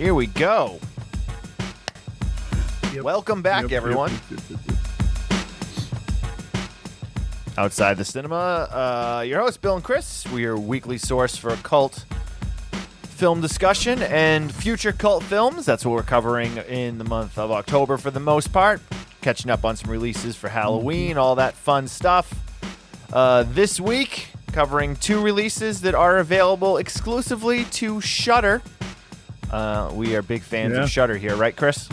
Here we go. Yep. Welcome back, everyone. Yep. Outside the Cinema, your hosts, Bill and Chris. We are weekly source for cult film discussion and future cult films. That's what we're covering in the month of October for the most part. Catching up on some releases for Halloween, all that fun stuff. This week, covering 2 releases that are available exclusively to Shudder. We are big fans of Shudder here, right, Chris?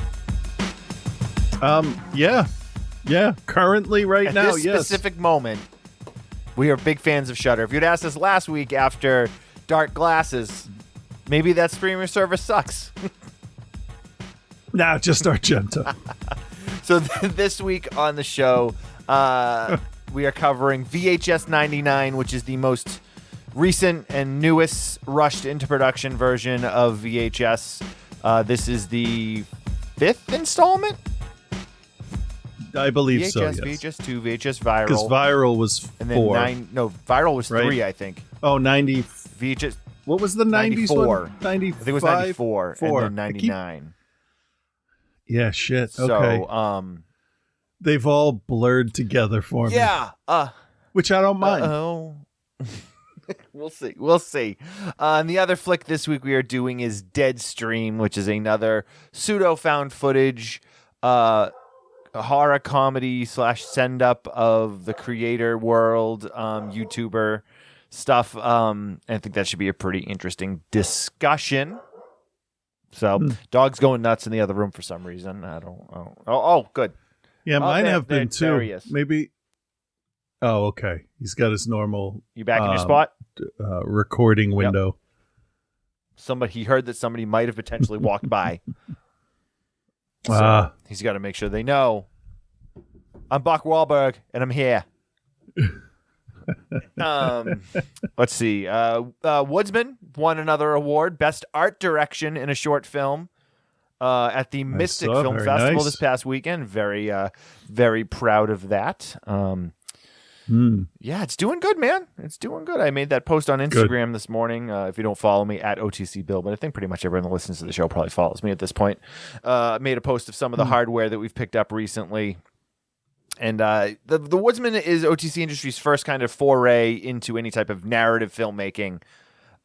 Yeah. Currently, right now, At this specific moment, we are big fans of Shudder. If you'd asked us last week after Dark Glasses, maybe that streaming service sucks. Nah, just Argento. So this week on the show, we are covering VHS99, which is the most recent and newest rushed into production version of VHS. This is the 5th installment? I believe VHS, so, yes. VHS 2, VHS Viral. Because Viral was 4. And then Viral was 3, I think. Oh, 90. VHS. What was the 90s 94. one? 95? I think it was 94 and then 99. Yeah, shit. So, okay. They've all blurred together for me. Yeah. Which I don't mind. Oh. We'll see. And the other flick this week we are doing is Deadstream, which is another pseudo found footage horror comedy / send up of the creator world, YouTuber stuff. And I think that should be a pretty interesting discussion. So dog's going nuts in the other room for some reason. I don't. Oh, good. Yeah, mine have been too. there Maybe. Oh, okay. He's got his normal. You back in your spot? Recording window. Yep. He heard that somebody might have potentially walked by. So he's got to make sure they know. I'm Buck Wahlberg, and I'm here. Let's see. Woodsman won another award, Best Art Direction in a Short Film, at the Mystic Film Festival this past weekend. Very, very proud of that. Yeah, it's doing good, man. It's doing good. I made that post on Instagram this morning. If you don't follow me, at OTC Bill, but I think pretty much everyone that listens to the show probably follows me at this point. Made a post of some of the hardware that we've picked up recently. And the Woodsman is OTC Industries' first kind of foray into any type of narrative filmmaking.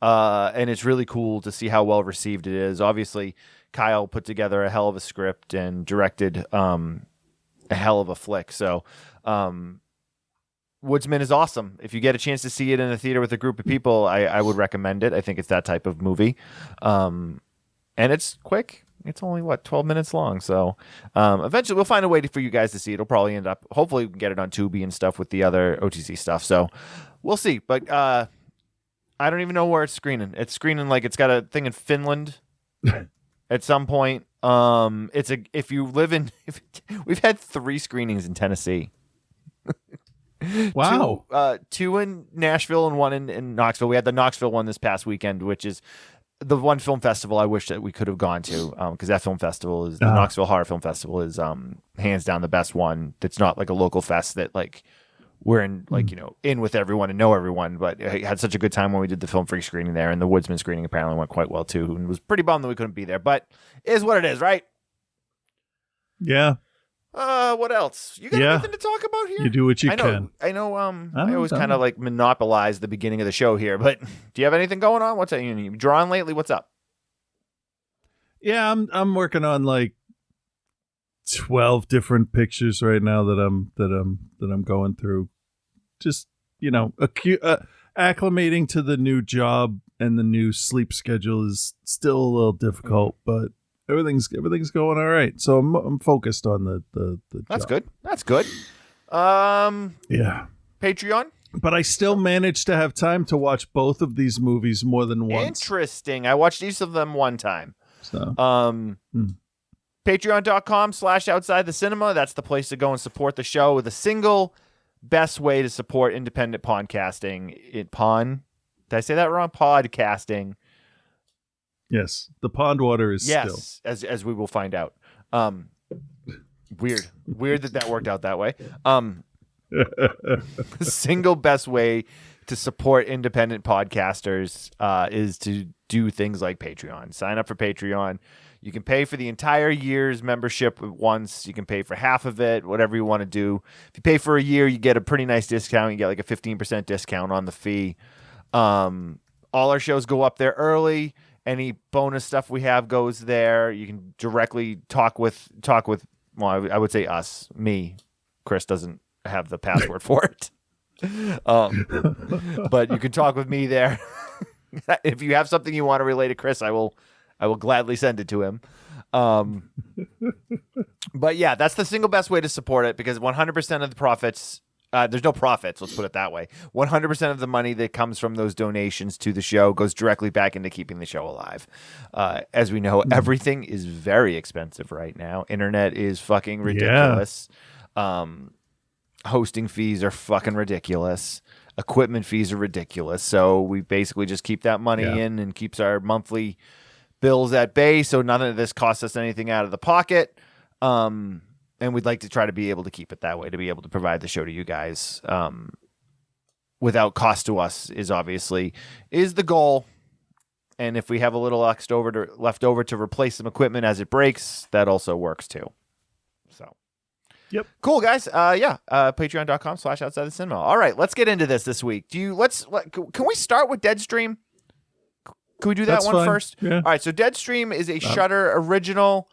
And it's really cool to see how well received it is. Obviously, Kyle put together a hell of a script and directed a hell of a flick. So, Woodsman is awesome. If you get a chance to see it in a theater with a group of people, I would recommend it. I think it's that type of movie. And it's quick. It's only, 12 minutes long. So eventually we'll find a way for you guys to see it. It'll probably end up, hopefully we can get it on Tubi and stuff with the other OTC stuff. So we'll see. But I don't even know where it's screening. It's screening it's got a thing in Finland at some point. We've had 3 screenings in Tennessee. Wow. 2 in Nashville and 1 in Knoxville. We had the Knoxville one this past weekend, which is the one film festival I wish that we could have gone to, because that film festival is the Knoxville Horror Film Festival is hands down the best one. That's not like a local fest that we're in in with everyone and know everyone. But I had such a good time when we did the Film Freak screening there, and the Woodsman screening apparently went quite well too. And was pretty bummed that we couldn't be there, but it is what it is, right? Yeah. What else? You got anything to talk about here? You do what you can. I know. I always kind of monopolize the beginning of the show here, but do you have anything going on? What's that? You drawing lately? What's up? Yeah, I'm working on 12 different pictures right now that I'm going through. Just acclimating to the new job and the new sleep schedule is still a little difficult, but everything's going all right. So I'm focused on the That's job. good. That's good. Yeah. Patreon? But I still managed to have time to watch both of these movies more than once. Interesting. I watched each of them one time. So Patreon.com/outside the cinema. That's the place to go and support the show. The single best way to support independent podcasting. Did I say that wrong? Podcasting. Yes, the pond water is still. as we will find out. Weird that worked out that way. The single best way to support independent podcasters is to do things like Patreon. Sign up for Patreon. You can pay for the entire year's membership once. You can pay for half of it, whatever you want to do. If you pay for a year, you get a pretty nice discount. You get like a 15% discount on the fee. All our shows go up there early. Any bonus stuff we have goes there. You can directly talk with. Well, I would say us, me. Chris doesn't have the password for it. But you can talk with me there. If you have something you want to relay to Chris, I will gladly send it to him. But yeah, that's the single best way to support it, because 100% of the profits, there's no profits, let's put it that way. 100% of the money that comes from those donations to the show goes directly back into keeping the show alive. As we know, everything is very expensive right now. Internet is fucking ridiculous. Hosting fees are fucking ridiculous. Equipment fees are ridiculous. So we basically just keep that money in and keeps our monthly bills at bay. So none of this costs us anything out of the pocket. And we'd like to try to be able to keep it that way, to be able to provide the show to you guys without cost to us is the goal. And if we have a little left over to replace some equipment as it breaks, that also works too. So. Yep. Cool, guys. Patreon.com/outside the cinema. All right, let's get into this week. Can we start with Deadstream? Can we do that first? Yeah. All right, so Deadstream is a Shudder original.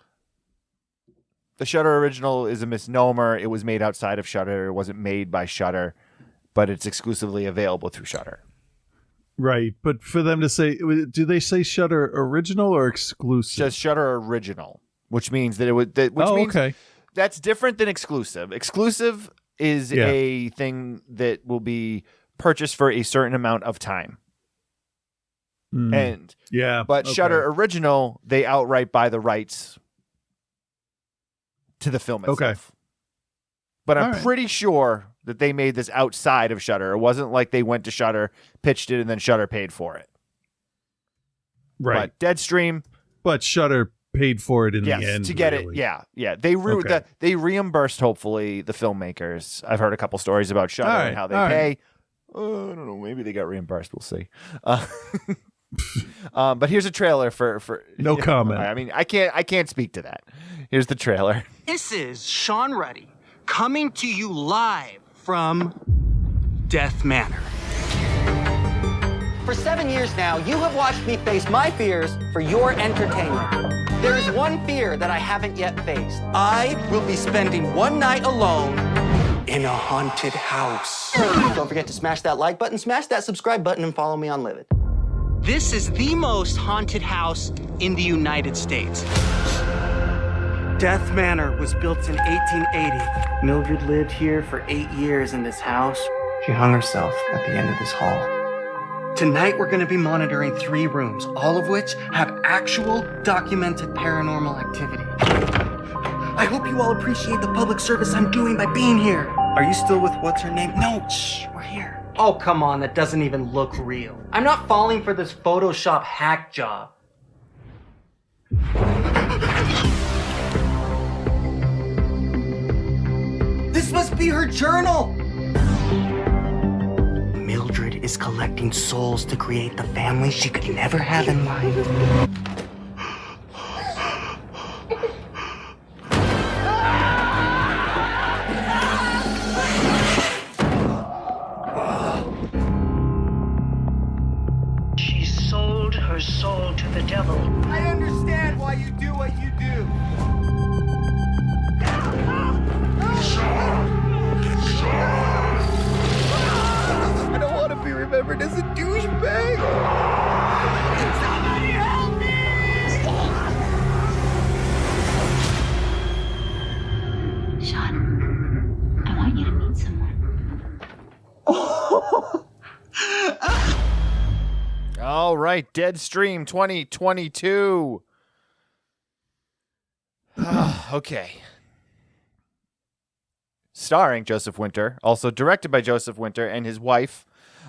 The Shudder original is a misnomer. It was made outside of Shudder. It wasn't made by Shudder, but it's exclusively available through Shudder. Right, but for them to say, do they say Shudder original or exclusive? Just Shudder original, which means that it would. Okay. That's different than exclusive. Exclusive is a thing that will be purchased for a certain amount of time. But Shudder original, they outright buy the rights to the film itself. Okay. But I'm pretty sure that they made this outside of Shudder. It wasn't like they went to Shudder, pitched it, and then Shudder paid for it. Right. But Deadstream. But Shudder paid for it in the end to get it. Yeah. They reimbursed, hopefully, the filmmakers. I've heard a couple stories about Shudder and how they pay. I don't know, maybe they got reimbursed. We'll see. But here's a trailer for no comment. I mean, I can't speak to that. Here's the trailer. This is Sean Ruddy coming to you live from Death Manor. For 7 years now, you have watched me face my fears for your entertainment. There is one fear that I haven't yet faced. I will be spending one night alone in a haunted house. Don't forget to smash that like button, smash that subscribe button, and follow me on Livid. This is the most haunted house in the United States. Death Manor was built in 1880. Mildred lived here for 8 years in this house. She hung herself at the end of this hall. Tonight, we're going to be monitoring 3 rooms, all of which have actual documented paranormal activity. I hope you all appreciate the public service I'm doing by being here. Are you still with what's her name? No, shh, we're here. Oh, come on, that doesn't even look real. I'm not falling for this Photoshop hack job. This must be her journal! Mildred is collecting souls to create the family she could never have in life. She sold her soul to the devil. I understand why you do what you do. I don't want to be remembered as a douchebag. Somebody help me! Sean, I want you to meet someone. All right, Deadstream 2022. Okay. Starring Joseph Winter, also directed by Joseph Winter and his wife,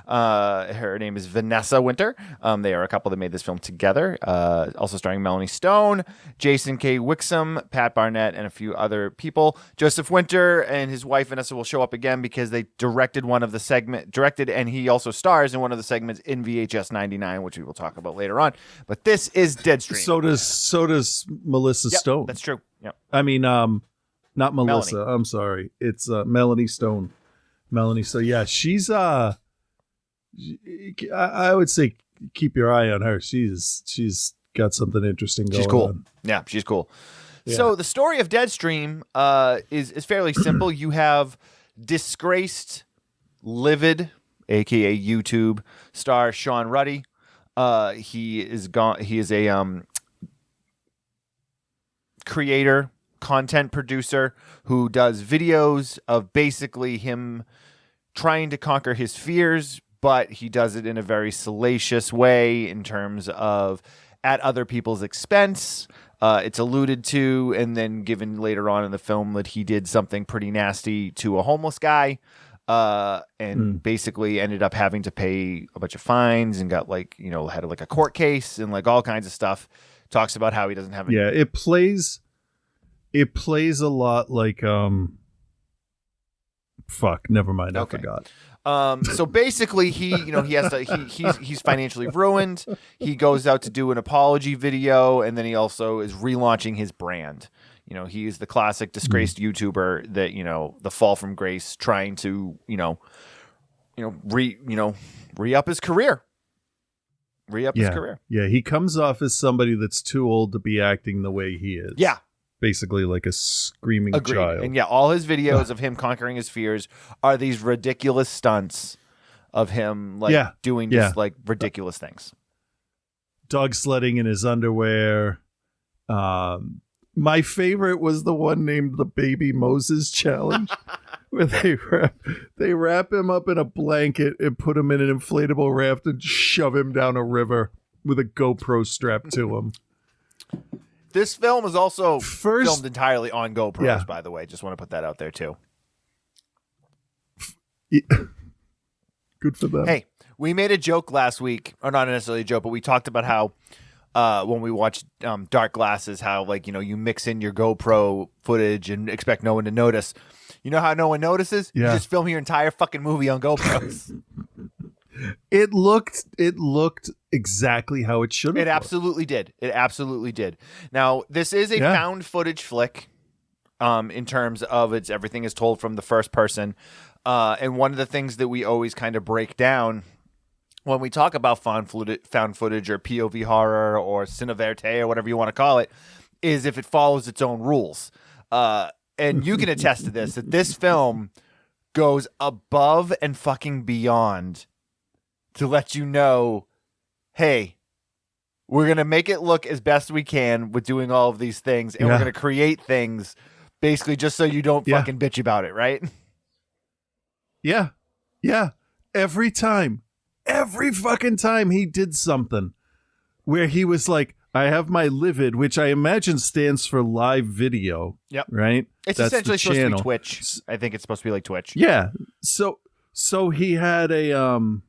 Her name is Vanessa Winter. They are a couple that made this film together. Also starring Melanie Stone, Jason K. Wixom, Pat Barnett, and a few other people. Joseph Winter and his wife Vanessa will show up again because they directed and he also stars in one of the segments in VHS 99, which we will talk about later on. But this is Deadstream. So does Melissa Stone. That's true. Yep. I mean, not Melissa. Melanie. I'm sorry. It's Melanie Stone. Melanie. So yeah, she's I would say keep your eye on her. She's got something interesting going She's cool. on. Yeah, she's cool. Yeah. So the story of Deadstream is fairly simple. You have disgraced, livid, aka YouTube star Sean Ruddy. He is a creator, content producer who does videos of basically him trying to conquer his fears, but he does it in a very salacious way in terms of at other people's expense. It's alluded to and then given later on in the film that he did something pretty nasty to a homeless guy and basically ended up having to pay a bunch of fines and got had a court case and all kinds of stuff. Talks about how he doesn't have Yeah, it plays a lot like fuck, never mind. Okay. I forgot. So basically he's financially ruined. He goes out to do an apology video and then he also is relaunching his brand. He is the classic disgraced YouTuber that, the fall from grace trying to, re-up his career. His career. Yeah, he comes off as somebody that's too old to be acting the way he is. Yeah. Basically like a screaming Agreed. child. And all his videos of him conquering his fears are these ridiculous stunts of him doing just ridiculous things. Dog sledding in his underwear. My favorite was the one named the Baby Moses Challenge, where they wrap him up in a blanket and put him in an inflatable raft and shove him down a river with a GoPro strapped to him. This film is also filmed entirely on GoPros, by the way. Just want to put that out there, too. Good for them. Hey, we made a joke last week, or not necessarily a joke, but we talked about how when we watched Dark Glasses, how you mix in your GoPro footage and expect no one to notice. You know how no one notices? Yeah. You just film your entire fucking movie on GoPros. It looked exactly how it should have. It absolutely did. It absolutely did. Now, this is a found footage flick in terms of everything is told from the first person. And one of the things that we always kind of break down when we talk about found footage or POV horror or cine verite or whatever you want to call it is if it follows its own rules. And you can attest to this, that this film goes above and fucking beyond to let you know, hey, we're going to make it look as best we can with doing all of these things, and we're going to create things basically just so you don't fucking bitch about it, right? Yeah. Yeah. Every fucking time he did something where he was like, I have my livid, which I imagine stands for live video. Yep. Right? It's That's essentially the supposed channel. to be Twitch. I think it's supposed to be like Twitch. Yeah. So he had a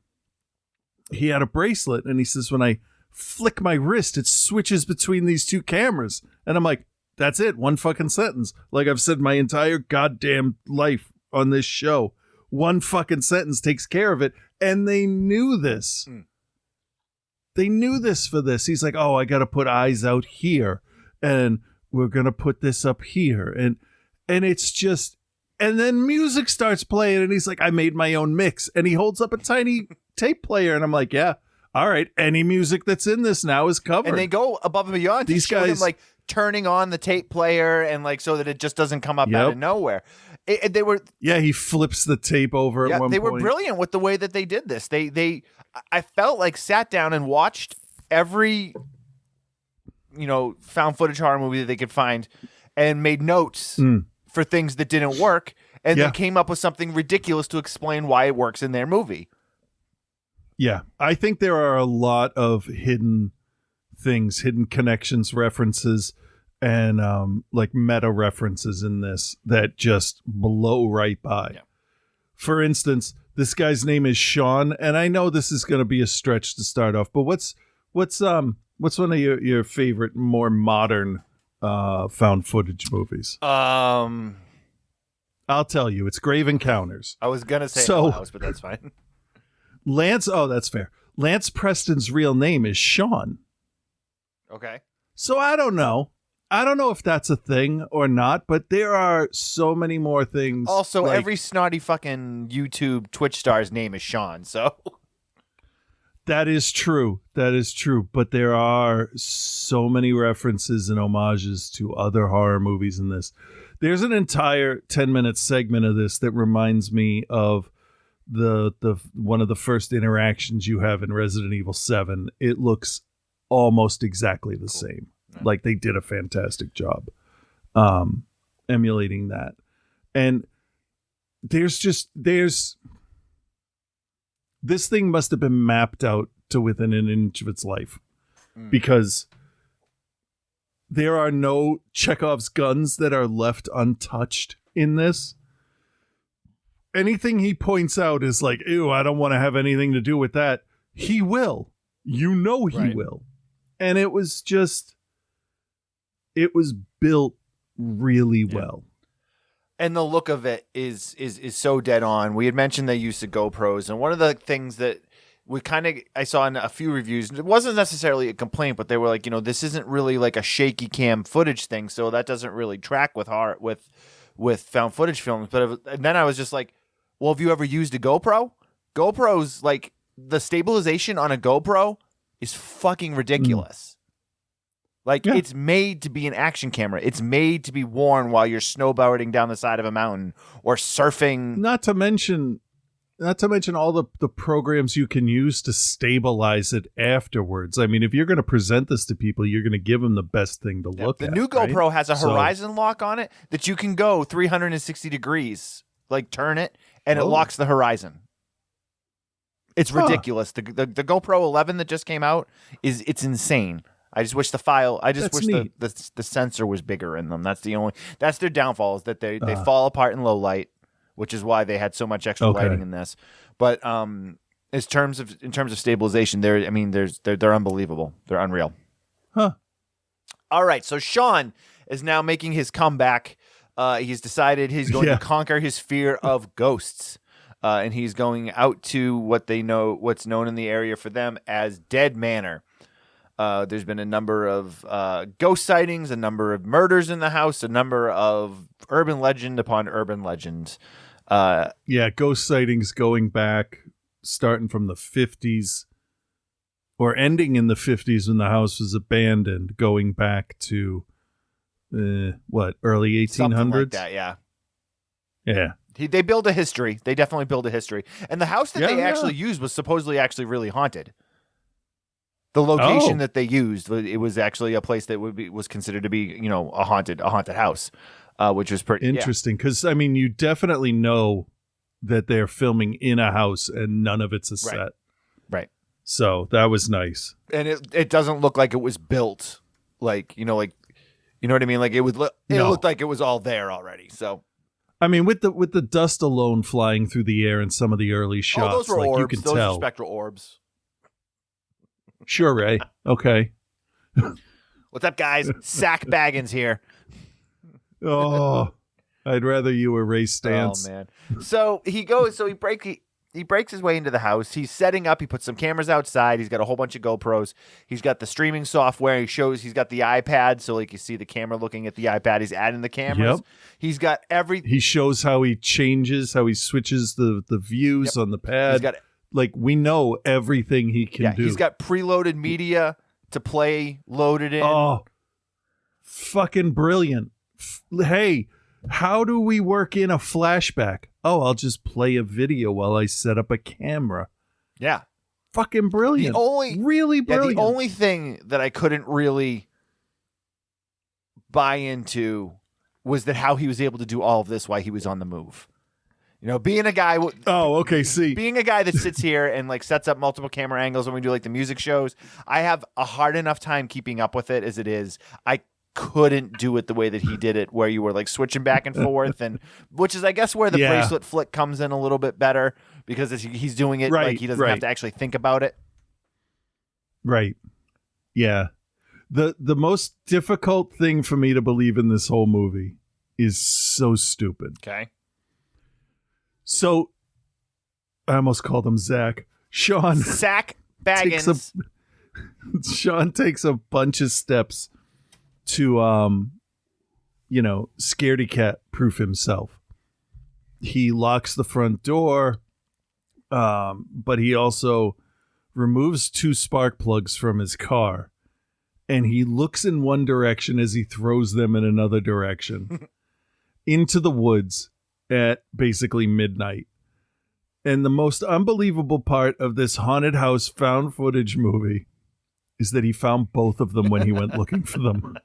bracelet, and he says, when I flick my wrist, it switches between these two cameras. And I'm like, that's it. One fucking sentence. Like I've said my entire goddamn life on this show. One fucking sentence takes care of it. And they knew this. They knew this for this. He's like, oh, I got to put eyes out here. And we're going to put this up here. And it's just, and then music starts playing. And he's like, I made my own mix. And he holds up a tiny tape player. And I'm like, yeah, all right. Any music that's in this now is covered. And they go above and beyond. These to show guys them, turning on the tape player and so that it just doesn't come up out of nowhere. They were he flips the tape over at one point. They were brilliant with the way that they did this. I felt like sat down and watched every found footage horror movie that they could find and made notes for things that didn't work and then came up with something ridiculous to explain why it works in their movie. Yeah, I think there are a lot of hidden things, hidden connections, references, and meta references in this that just blow right by. Yeah. For instance, This guy's name is Sean, and I know this is going to be a stretch to start off, but what's one of your favorite more modern found footage movies? I'll tell you, it's Grave Encounters. I was gonna say House, but that's fine. That's fair. Lance Preston's real name is Sean. Okay. So I don't know if that's a thing or not, but there are so many more things. Also, every snotty fucking YouTube Twitch star's name is Sean, so. That is true. But there are so many references and homages to other horror movies in this. There's an entire 10-minute segment of this that reminds me of the one of the first interactions you have in Resident Evil 7. It looks almost exactly the same. Yeah. Like they did a fantastic job emulating that. And there's this thing must have been mapped out to within an inch of its life because there are no Chekhov's guns that are left untouched in this. Anything he points out is like, ew, I don't want to have anything to do with that. He will. He will. And it was built really well. And the look of it is so dead on. We had mentioned they used the GoPros, and one of the things that I saw in a few reviews, it wasn't necessarily a complaint, but they were like, this isn't really like a shaky cam footage thing, so that doesn't really track with found footage films. And then I was just like, well, have you ever used a GoPro? GoPros, like, the stabilization on a GoPro is fucking ridiculous. It's made to be an action camera. It's made to be worn while you're snowboarding down the side of a mountain or surfing. Not to mention all the programs you can use to stabilize it afterwards. I mean, if you're going to present this to people, you're going to give them the best thing to look at. The new GoPro has a horizon lock on it that you can go 360 degrees, like turn it, and it locks the horizon. It's ridiculous. The GoPro 11 that just came out it's insane. I just wish the sensor was bigger in them. That's their downfall, is that they fall apart in low light, which is why they had so much extra lighting in this. But in terms of stabilization, they're unbelievable. They're unreal. Huh. All right, so Sean is now making his comeback. He's decided he's going to conquer his fear of ghosts. And he's going out to what's known in the area for them as Dead Manor. There's been a number of ghost sightings, a number of murders in the house, a number of urban legend upon urban legend. Ghost sightings going back, starting from the 50s or ending in the 50s when the house was abandoned, going back to early 1800s? Something like that, yeah. Yeah. They build a history. They definitely build a history. And the house that they actually used was supposedly actually really haunted. The location that they used, it was actually a place that was considered to be, a haunted house, which was pretty interesting. Because I mean, you definitely know that they're filming in a house and none of it's a set, right? So that was nice. And it doesn't look like it was built, like you know what I mean? Like it looked like it was all there already. So. I mean, with the dust alone flying through the air in some of the early shots, those were orbs. You can those tell. Are spectral orbs. Sure, Ray. Okay. What's up, guys? Sack Baggins here. Oh, I'd rather you were Ray Stantz. Oh man. So he breaks his way into the house. He's setting up. He puts some cameras outside. He's got a whole bunch of GoPros. He's got the streaming software. He's got the iPad, so like you see the camera looking at the iPad. He's adding the cameras. Yep. He's got everything. He shows how he switches the views on the pad. He's got like we know everything he can do. He's got preloaded media to play loaded in. Oh, fucking brilliant. Hey, how do we work in a flashback? Oh, I'll just play a video while I set up a camera. Yeah. Fucking brilliant. Really brilliant. The only thing that I couldn't really buy into was that how he was able to do all of this while he was on the move. Being a guy. Being a guy that sits here and like sets up multiple camera angles when we do like the music shows, I have a hard enough time keeping up with it as it is. I couldn't do it the way that he did it, where you were like switching back and forth, and which is, I guess, where the bracelet flick comes in a little bit better, because he's doing it like he doesn't have to actually think about it. Right. Yeah. The most difficult thing for me to believe in this whole movie is so stupid. Okay. So I almost called him Zach. Sean Zach Baggins. Sean takes a bunch of steps to scaredy cat proof himself. He locks the front door, but he also removes 2 spark plugs from his car, and he looks in one direction as he throws them in another direction into the woods at basically midnight. And the most unbelievable part of this haunted house found footage movie is that he found both of them when he went looking for them.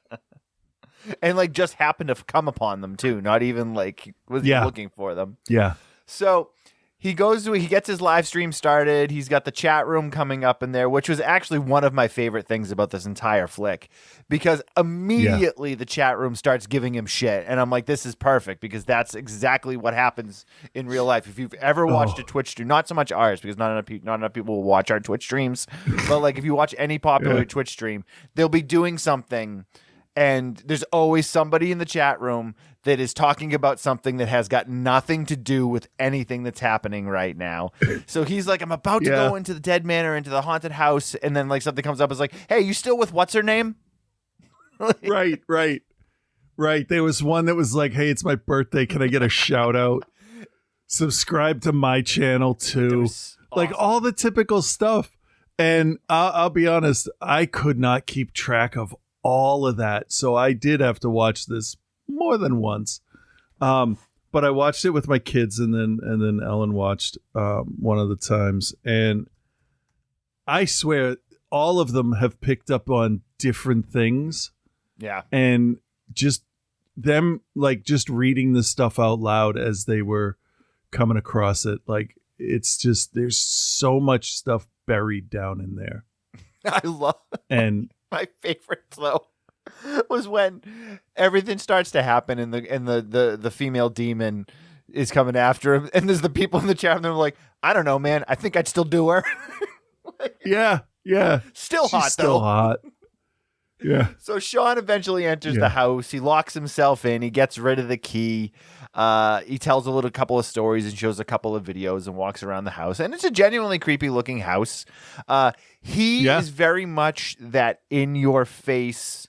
And like just happened to come upon them too. Not even like was he looking for them. Yeah. So he gets his live stream started. He's got the chat room coming up in there, which was actually one of my favorite things about this entire flick, because immediately the chat room starts giving him shit. And I'm like, this is perfect, because that's exactly what happens in real life. If you've ever watched a Twitch stream, not so much ours, because not enough people will watch our Twitch streams, but like if you watch any popular Twitch stream, they'll be doing something, and there's always somebody in the chat room that is talking about something that has got nothing to do with anything that's happening right now. So he's like, I'm about to go into the dead manor, into the haunted house, and then like something comes up, is like, hey, you still with what's her name? Right. There was one that was like, hey, it's my birthday. Can I get a shout out? Subscribe to my channel too. Like all the typical stuff. And I'll be honest, I could not keep track of all of that. So I did have to watch this more than once. But I watched it with my kids, and then Ellen watched one of the times. And I swear all of them have picked up on different things. Yeah. And just them like just reading the stuff out loud as they were coming across it. Like it's just, there's so much stuff buried down in there. I love and my favorite though was when everything starts to happen and the female demon is coming after him, and there's the people in the chat and they're like, I don't know, man, I think I'd still do her. Yeah. Still She's hot still though. hot. Yeah. So Sean eventually enters the house. He locks himself in. He gets rid of the key. He tells a couple of stories and shows a couple of videos and walks around the house. And it's a genuinely creepy looking house. He is very much that in your face,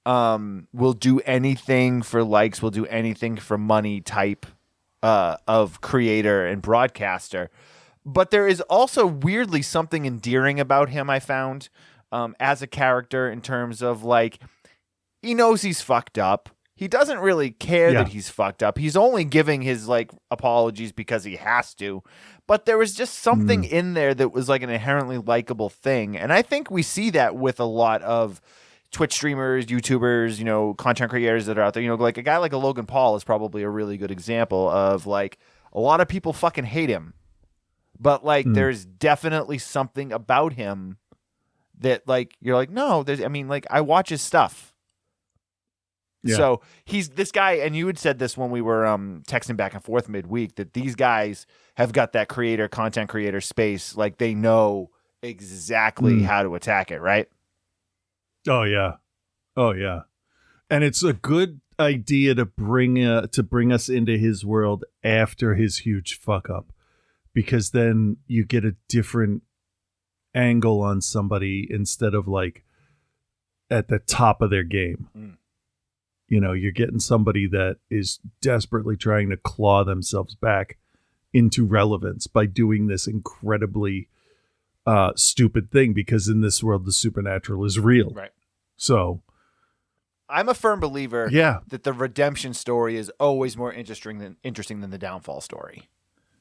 will do anything for likes, will do anything for money type of creator and broadcaster. But there is also weirdly something endearing about him, I found. As a character, in terms of like, he knows he's fucked up. He doesn't really care that he's fucked up. He's only giving his like apologies because he has to. But there was just something in there that was like an inherently likable thing. And I think we see that with a lot of Twitch streamers, YouTubers, content creators that are out there. Like a guy like a Logan Paul is probably a really good example of like a lot of people fucking hate him. But like there's definitely something about him that like you're like, no, I watch his stuff. Yeah. So he's this guy, and you had said this when we were texting back and forth midweek, that these guys have got that content creator space, like they know exactly how to attack it, right? Oh yeah. And it's a good idea to bring us into his world after his huge fuck up, because then you get a different angle on somebody instead of like at the top of their game. You're getting somebody that is desperately trying to claw themselves back into relevance by doing this incredibly stupid thing, because in this world the supernatural is real. Right. So I'm a firm believer that the redemption story is always more interesting than the downfall story.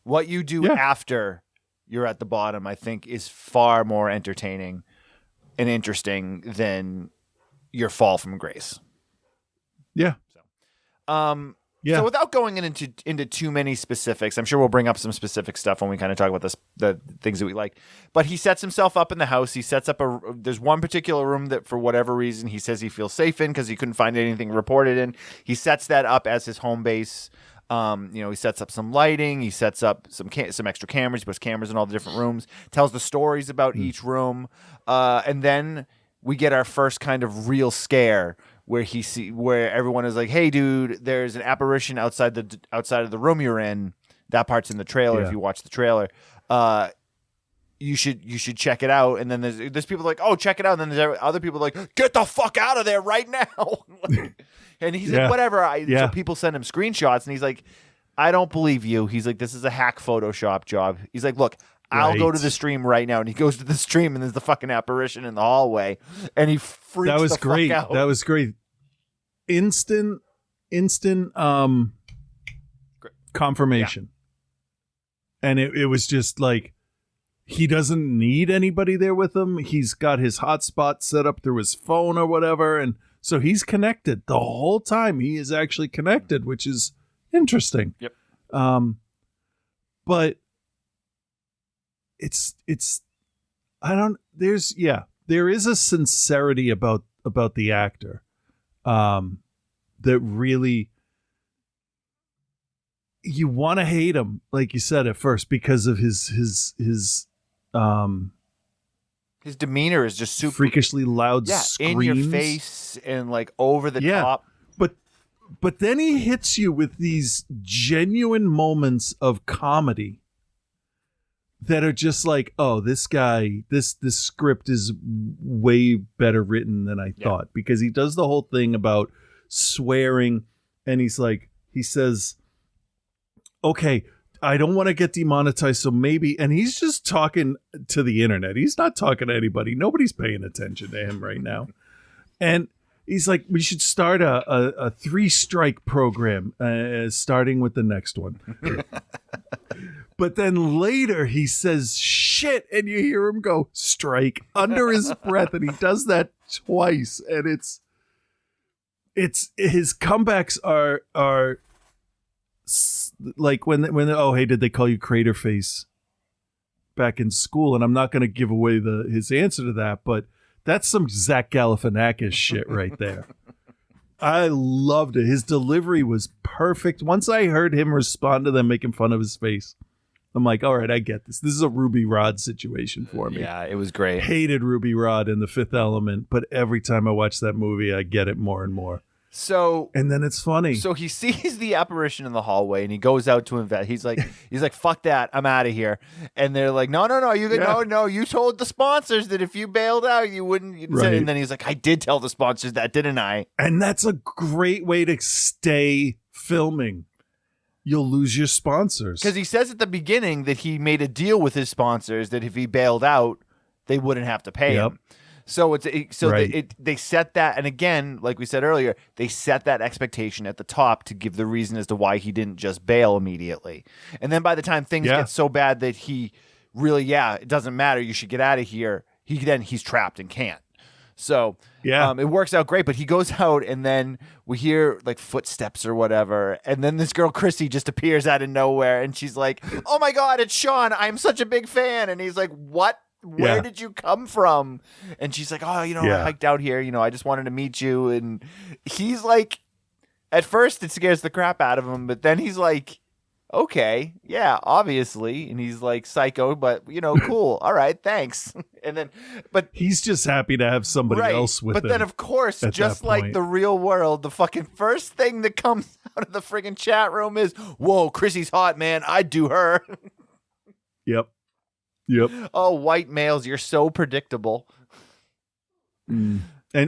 What you do after you're at the bottom, I think, is far more entertaining and interesting than your fall from grace. Yeah. So, Yeah. So without going into too many specifics, I'm sure we'll bring up some specific stuff when we kind of talk about the things that we like. But he sets himself up in the house. He sets up there's one particular room that for whatever reason he says he feels safe in because he couldn't find anything reported in. He sets that up as his home base. He sets up some lighting. He sets up some extra cameras. He puts cameras in all the different rooms. Tells the stories about each room, and then we get our first kind of real scare where everyone is like, "Hey, dude, there's an apparition outside of the room you're in." That part's in the trailer. If you watch the trailer, you should check it out. And then there's people like, "Oh, check it out." And then there's other people like, "Get the fuck out of there right now!" And he's like, "Whatever." So people send him screenshots, and he's like, "I don't believe you." He's like, "This is a hack Photoshop job." He's like, "Look, I'll go to the stream right now." And he goes to the stream, and there's the fucking apparition in the hallway, and he freaks That was the great. fuck out. That was great. Instant confirmation. Yeah. And it was just like, he doesn't need anybody there with him. He's got his hotspot set up through his phone or whatever, and so he's connected the whole time. He is actually connected, which is interesting. Yep. But it's there is a sincerity about the actor that really, you want to hate him, like you said at first, because of his demeanor is just super freakishly loud screams in your face and like over the top. But then he hits you with these genuine moments of comedy that are just like, oh, this guy, this script is way better written than I thought, because he does the whole thing about swearing, and he says, okay, I don't want to get demonetized, so maybe, and he's just talking to the internet. He's not talking to anybody. Nobody's paying attention to him right now. And he's like, we should start a 3-strike program, starting with the next one. But then later he says shit, and you hear him go strike under his breath, and he does that twice, and it's his comebacks are like when oh, hey, did they call you Crater Face back in school? And I'm not going to give away his answer to that, but that's some Zach Galifianakis shit right there. I loved it. His delivery was perfect. Once I heard him respond to them making fun of his face, I'm like, all right, I get this. This is a Ruby Rod situation for me. Yeah, it was great. Hated Ruby Rod in The Fifth Element, but every time I watch that movie, I get it more and more. And then it's funny. So he sees the apparition in the hallway, and he goes out to invest. He's like, fuck that, I'm out of here. And they're like, no, you told the sponsors that if you bailed out, you wouldn't. Right. And then he's like, I did tell the sponsors that, didn't I? And that's a great way to stay filming. You'll lose your sponsors. Because he says at the beginning that he made a deal with his sponsors that if he bailed out, they wouldn't have to pay him. So they set that, and again, like we said earlier, they set that expectation at the top to give the reason as to why he didn't just bail immediately. And then by the time things get so bad that he really, it doesn't matter, you should get out of here, he's trapped and can't. So it works out great, but he goes out, and then we hear like footsteps or whatever, and then this girl Chrissy just appears out of nowhere, and she's like, "Oh my God, it's Sean! I'm such a big fan!" And he's like, "What? Where did you come from?" And she's like, "Oh, I hiked out here. I just wanted to meet you." And he's like, at first it scares the crap out of him, but then he's like, okay, yeah, obviously. And he's like, psycho, but cool. All right, thanks. And then, but he's just happy to have somebody else with him. But then, of course, just like the real world, the fucking first thing that comes out of the friggin' chat room is, "Whoa, Chrissy's hot, man. I'd do her." Yep. Oh, white males, you're so predictable. And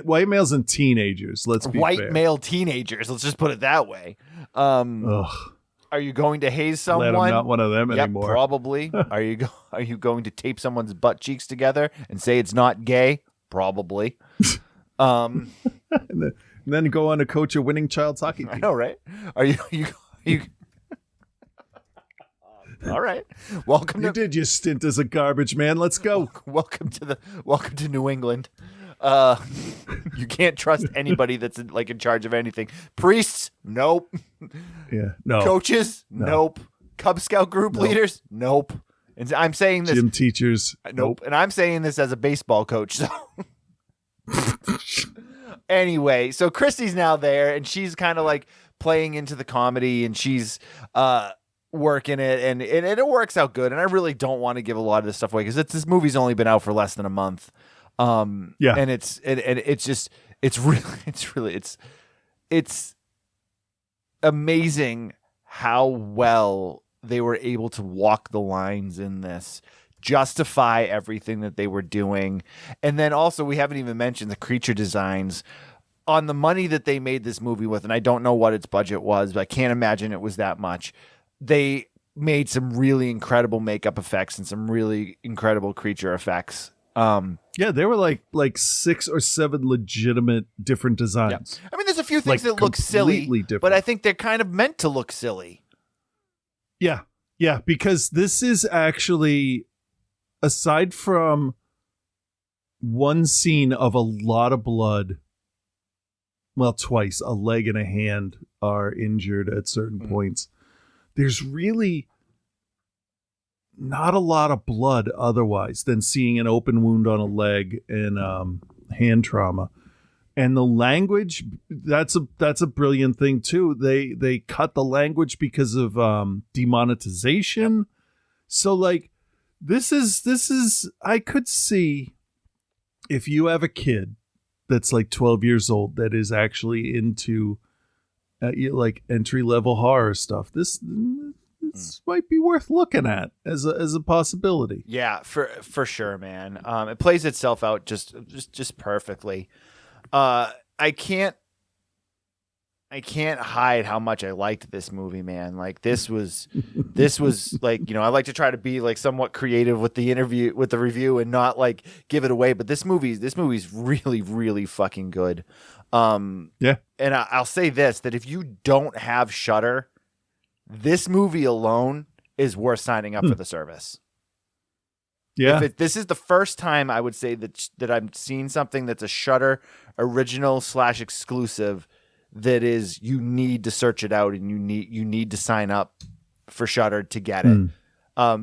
white males and teenagers, let's be white fair. Male teenagers, let's just put it that way. Are you going to haze someone? Glad I'm not one of them anymore. Probably. Are you going to tape someone's butt cheeks together and say it's not gay? Probably. And then go on to coach a winning child's hockey team. I know, right? Are you all right. Welcome. You did your stint as a garbage man. Let's go. Welcome to New England. You can't trust anybody that's like in charge of anything. Priests, nope. Yeah, no. Coaches, nope. Cub Scout group leaders, nope. And I'm saying this. Gym teachers, nope. And I'm saying this as a baseball coach. So anyway, so Christy's now there, and she's kind of like playing into the comedy, and she's working it, and it works out good. And I really don't want to give a lot of this stuff away because this movie's only been out for less than a month. And it's amazing how well they were able to walk the lines in this, justify everything that they were doing. And then also, we haven't even mentioned the creature designs on the money that they made this movie with. And I don't know what its budget was, but I can't imagine it was that much. They made some really incredible makeup effects and some really incredible creature effects. Yeah, there were like 6 or 7 legitimate different designs. Yeah. I mean, there's a few things that look silly, different. But I think they're kind of meant to look silly. Yeah, because this is actually, aside from one scene of a lot of blood, well, twice, a leg and a hand are injured at certain points. There's really not a lot of blood otherwise than seeing an open wound on a leg and hand trauma. And the language, that's a brilliant thing too. They cut the language because of demonetization. So like this is I could see if you have a kid that's like 12 years old that is actually into like entry-level horror stuff. This might be worth looking at as a possibility. Yeah, for sure, man. It plays itself out just perfectly. I can't hide how much I liked this movie, man. Like this was like, I like to try to be like somewhat creative with the review and not like give it away. But this movie's really, really fucking good. Yeah. And I'll say this, that if you don't have Shudder, this movie alone is worth signing up for the service. Yeah. This is the first time I would say that I've seen something that's a Shudder original / exclusive that is, you need to search it out and you need to sign up for Shudder to get it.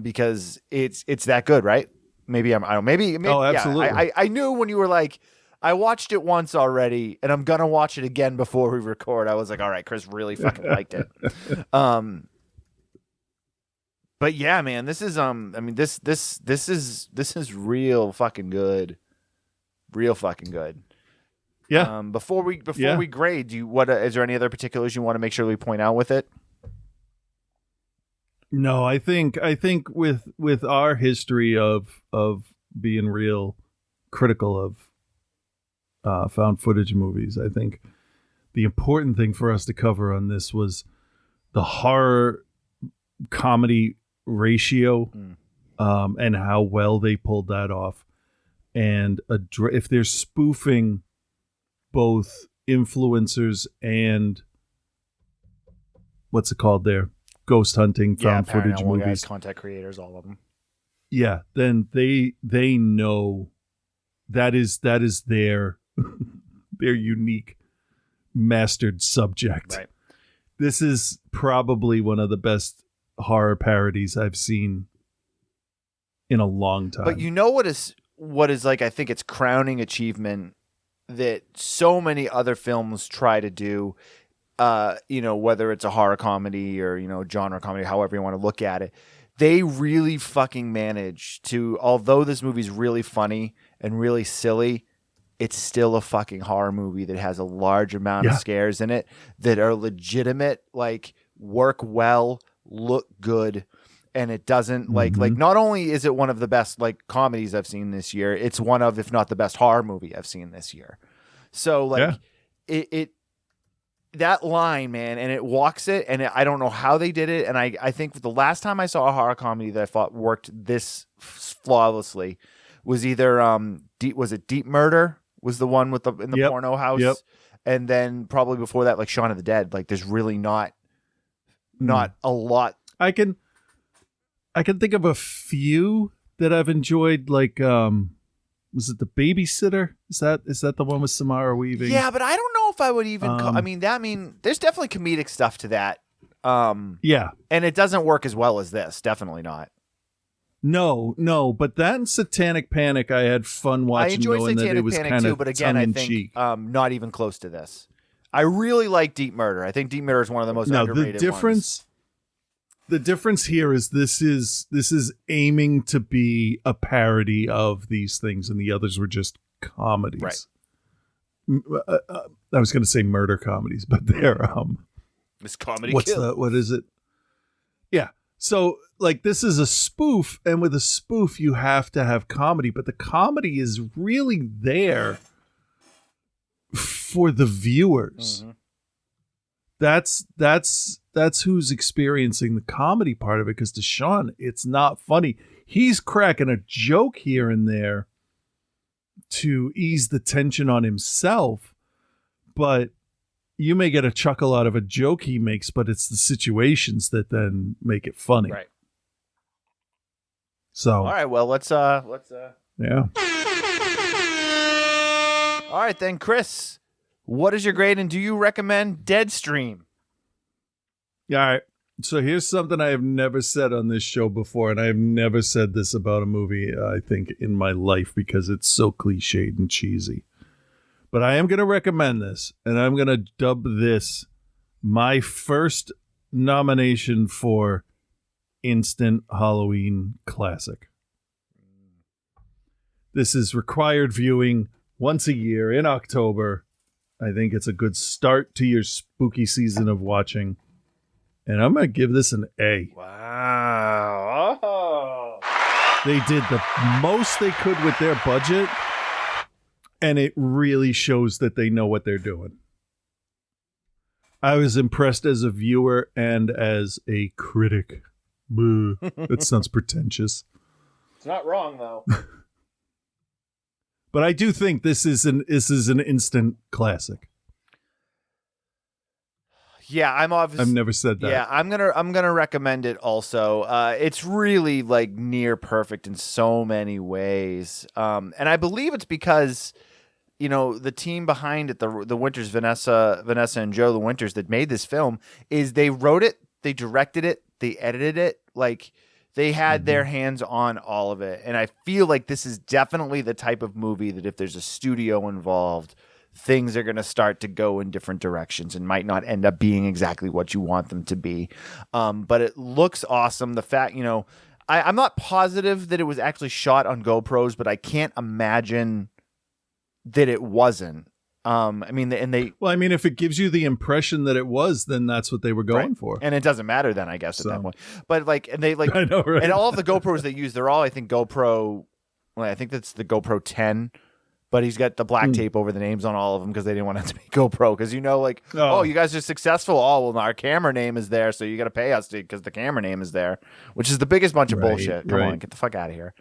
Because it's that good, right? Maybe oh, absolutely. Yeah, I knew when you were like, I watched it once already and I'm gonna watch it again before we record. I was like, all right, Chris really fucking liked it. But yeah, man, this is this is real fucking good. Real fucking good. Yeah. Before we grade, is there any other particulars you want to make sure we point out with it? No, I think with our history of being real critical of found footage movies, I think the important thing for us to cover on this was the horror comedy ratio, and how well they pulled that off. And if they're spoofing both influencers and what's it called there? Ghost hunting, found footage movies, content creators, all of them. Yeah, then they know that is their their unique mastered subject. Right. This is probably one of the best horror parodies I've seen in a long time. But you know what is like, I think it's crowning achievement that so many other films try to do, whether it's a horror comedy or, genre comedy, however you want to look at it. They really fucking manage to, although this movie's really funny and really silly, it's still a fucking horror movie that has a large amount of scares in it that are legitimate, like work well, look good. And it doesn't like not only is it one of the best like comedies I've seen this year, it's one of, if not the best horror movie I've seen this year. So like it that line, man, and it walks it, and I don't know how they did it. And I think the last time I saw a horror comedy that I thought worked this flawlessly was either Deep Murder was the one with in the porno house, and then probably before that like Shaun of the Dead. Like there's really not a lot. I can think of a few that I've enjoyed, like Was it The Babysitter? Is that the one with Samara Weaving? Yeah, but I don't know if I would even. There's definitely comedic stuff to that. Yeah, and it doesn't work as well as this. Definitely not. No, but that and Satanic Panic, I had fun watching. I enjoy knowing that it Satanic was Panic kind too, of but again, I think not even close to this. I really like Deep Murder. I think Deep Murder is one of the most underrated ones. The difference here is this is aiming to be a parody of these things, and the others were just comedies. Right. I was going to say murder comedies, but they're This comedy. What is it? Yeah. So like this is a spoof, and with a spoof you have to have comedy, but the comedy is really there for the viewers. Mm-hmm. That's who's experiencing the comedy part of it, because to Sean, it's not funny. He's cracking a joke here and there to ease the tension on himself, but you may get a chuckle out of a joke he makes, but it's the situations that then make it funny. Right. So all right, well, let's yeah. All right then, Chris, what is your grade, and do you recommend Deadstream? All right. So here's something I have never said on this show before, and I have never said this about a movie, I think, in my life, because it's so cliched and cheesy. But I am going to recommend this, and I'm going to dub this my first nomination for Instant Halloween Classic. This is required viewing once a year in October. I think it's a good start to your spooky season of watching. And I'm going to give this an A. Wow. Oh. They did the most they could with their budget, and it really shows that they know what they're doing. I was impressed as a viewer and as a critic. Boo. That sounds pretentious. It's not wrong, though. But I do think this is an instant classic. Yeah, I've never said that. Yeah, I'm gonna recommend it also. It's really like near perfect in so many ways, and I believe it's because the team behind it, the Winters, Vanessa and Joe, the Winters that made this film, is they wrote it, they directed it, they edited it, like they had their hands on all of it, and I feel like this is definitely the type of movie that if there's a studio involved, things are going to start to go in different directions and might not end up being exactly what you want them to be. But it looks awesome. The fact, I'm not positive that it was actually shot on GoPros, but I can't imagine that it wasn't. If it gives you the impression that it was, then that's what they were going for. And it doesn't matter then, I guess, at that point. But I know, right? And all of the GoPros they use, they're all, I think, GoPro. Well, I think that's the GoPro 10. But he's got the black tape over the names on all of them because they didn't want it to be GoPro. Because you guys are successful. Oh, well, our camera name is there, so you got to pay us because the camera name is there, which is the biggest bunch of bullshit. Come on, get the fuck out of here.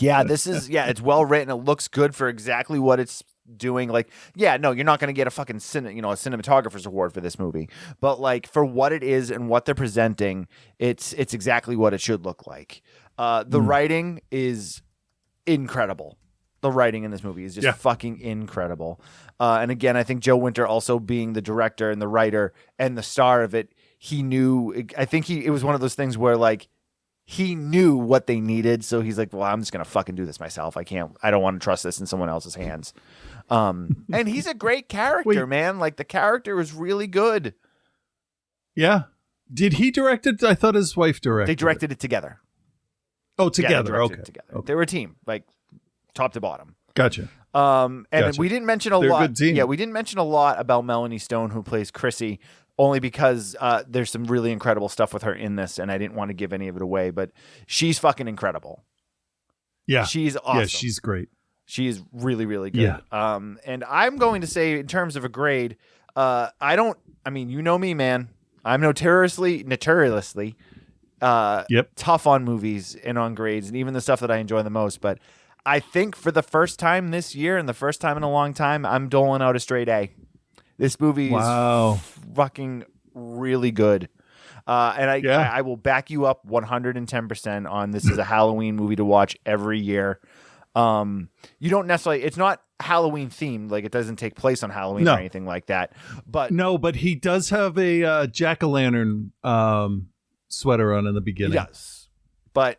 It's well written. It looks good for exactly what it's doing. You're not going to get a fucking a cinematographer's award for this movie, but for what it is and what they're presenting, it's exactly what it should look like. The writing is incredible. The writing in this movie is just fucking incredible. And again, I think Joe Winter also being the director and the writer and the star of it, he knew. I think it was one of those things where he knew what they needed, so he's like, well, I'm just gonna fucking do this myself. I don't want to trust this in someone else's hands. And he's a great character, man. The character was really good. Yeah. Did he direct it? I thought his wife directed it. They directed it together. Oh, together. Yeah, together. They were a team, top to bottom. Gotcha. We didn't mention a lot. Good team. Yeah, we didn't mention a lot about Melanie Stone, who plays Chrissy, only because there's some really incredible stuff with her in this, and I didn't want to give any of it away, but she's fucking incredible. Yeah. She's awesome. Yeah, she's great. She is really, really good. Yeah. And I'm going to say, in terms of a grade, you know me, man. I'm notoriously tough on movies and on grades and even the stuff that I enjoy the most. But I think for the first time this year and the first time in a long time, I'm doling out a straight A. This movie is fucking really good. I will back you up 110% on this is a Halloween movie to watch every year. You don't necessarily, it's not Halloween themed, like it doesn't take place on Halloween or anything like that. But but he does have a jack-o'-lantern sweater on in the beginning. He does. But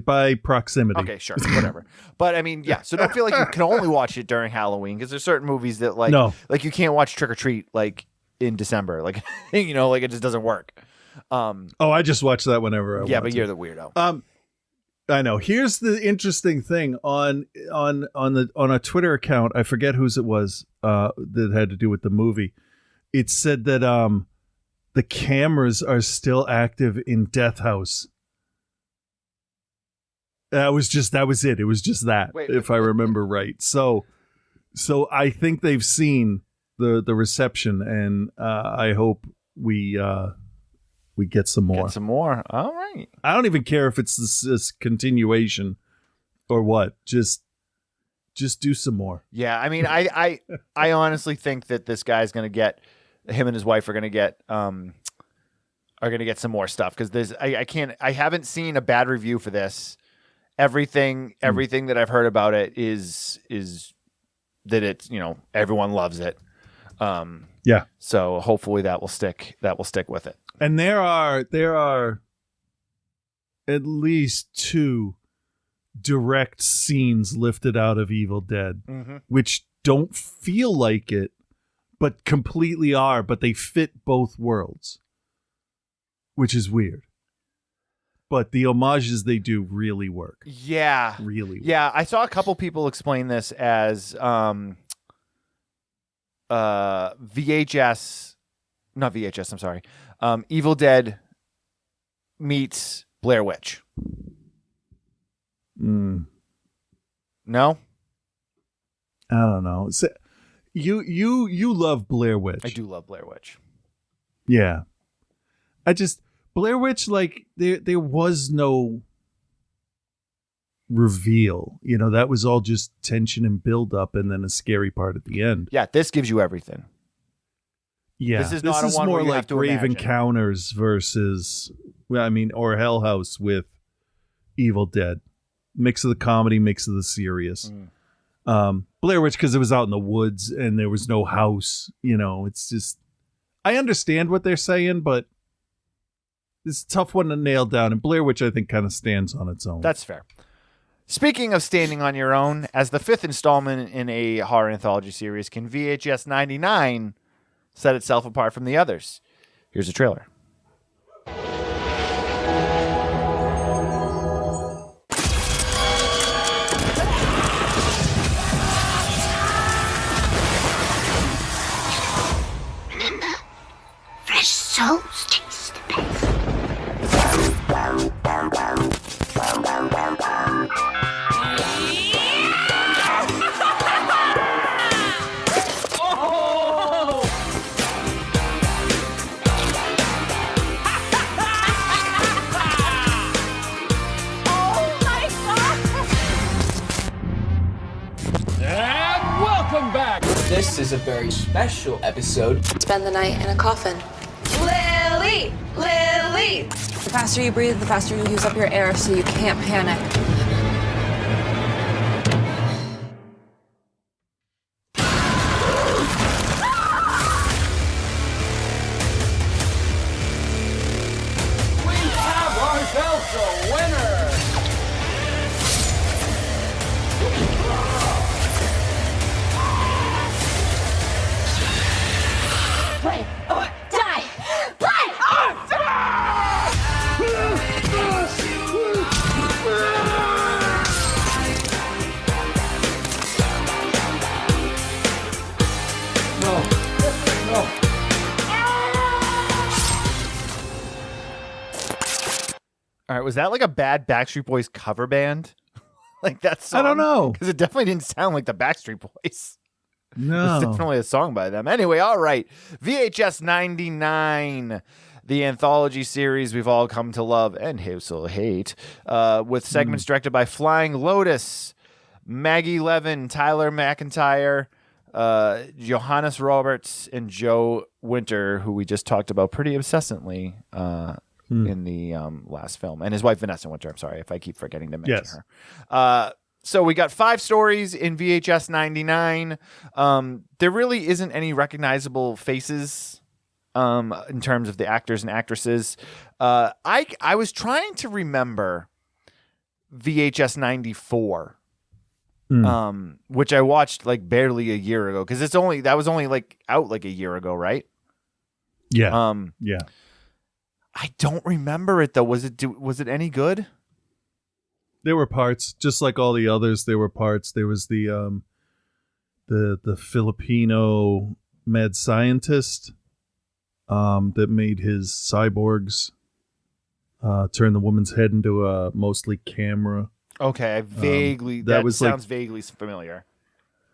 by proximity. Okay, sure, whatever. But I mean, yeah. So don't feel like you can only watch it during Halloween because there's certain movies that like you can't watch Trick or Treat like in December, like like it just doesn't work. I just watch that whenever I want. Yeah, but you're the weirdo. I know. Here's the interesting thing on a Twitter account. I forget whose it was that had to do with the movie. It said that the cameras are still active in Death House. That was it. It was just that, if I remember right. So I think they've seen the reception, and I hope we get some more. All right. I don't even care if it's this continuation or what. Just do some more. Yeah, I mean, I honestly think that this guy's gonna get, him and his wife are gonna get some more stuff because I haven't seen a bad review for this. Everything that I've heard about it is that it's everyone loves it. Yeah. So hopefully that will stick with it. And there are at least 2 direct scenes lifted out of Evil Dead, which don't feel like it, but completely are, but they fit both worlds, which is weird. But the homages they do really work. Yeah. Really work. Yeah, I saw a couple people explain this as VHS, not VHS, I'm sorry. Evil Dead meets Blair Witch. No? I don't know. You love Blair Witch. I do love Blair Witch. Yeah. Blair Witch, like, there was no reveal. That was all just tension and build up and then a scary part at the end. Yeah, this gives you everything. Yeah, this is one more where you like have to Grave imagine. Encounters versus, or Hell House with Evil Dead. Mix of the comedy, mix of the serious. Blair Witch, because it was out in the woods and there was no house. It's just, I understand what they're saying, but it's a tough one to nail down. And Blair Witch, I think, kind of stands on its own. That's fair. Speaking of standing on your own, as the 5th installment in a horror anthology series, can VHS 99 set itself apart from the others? Here's a trailer. Remember, fresh souls taste the best. This is a very special episode. Spend the night in a coffin. Lily! Lily! The faster you breathe, the faster you use up your air, so you can't panic. We have ourselves a winner! Play or die! Play or die! No. All right, was that like a bad Backstreet Boys cover band? Like that song? I don't know. Because it definitely didn't sound like the Backstreet Boys. No. It's definitely a song by them. Anyway, all right. VHS 99, the anthology series we've all come to love and also hate, with segments directed by Flying Lotus, Maggie Levin, Tyler McIntyre, Johannes Roberts and Joe Winter, who we just talked about pretty obsessively in the last film, and his wife Vanessa Winter. I'm sorry if I keep forgetting to mention her. So we got 5 stories in VHS 99. There really isn't any recognizable faces in terms of the actors and actresses. I was trying to remember VHS 94, which I watched like barely a year ago because that was only like out like a year ago, right? Yeah. Yeah. I don't remember it though. Was it any good? There were parts, just like all the others. There were parts. There was the Filipino mad scientist that made his cyborgs turn the woman's head into a mostly camera. Okay, that sounds vaguely familiar.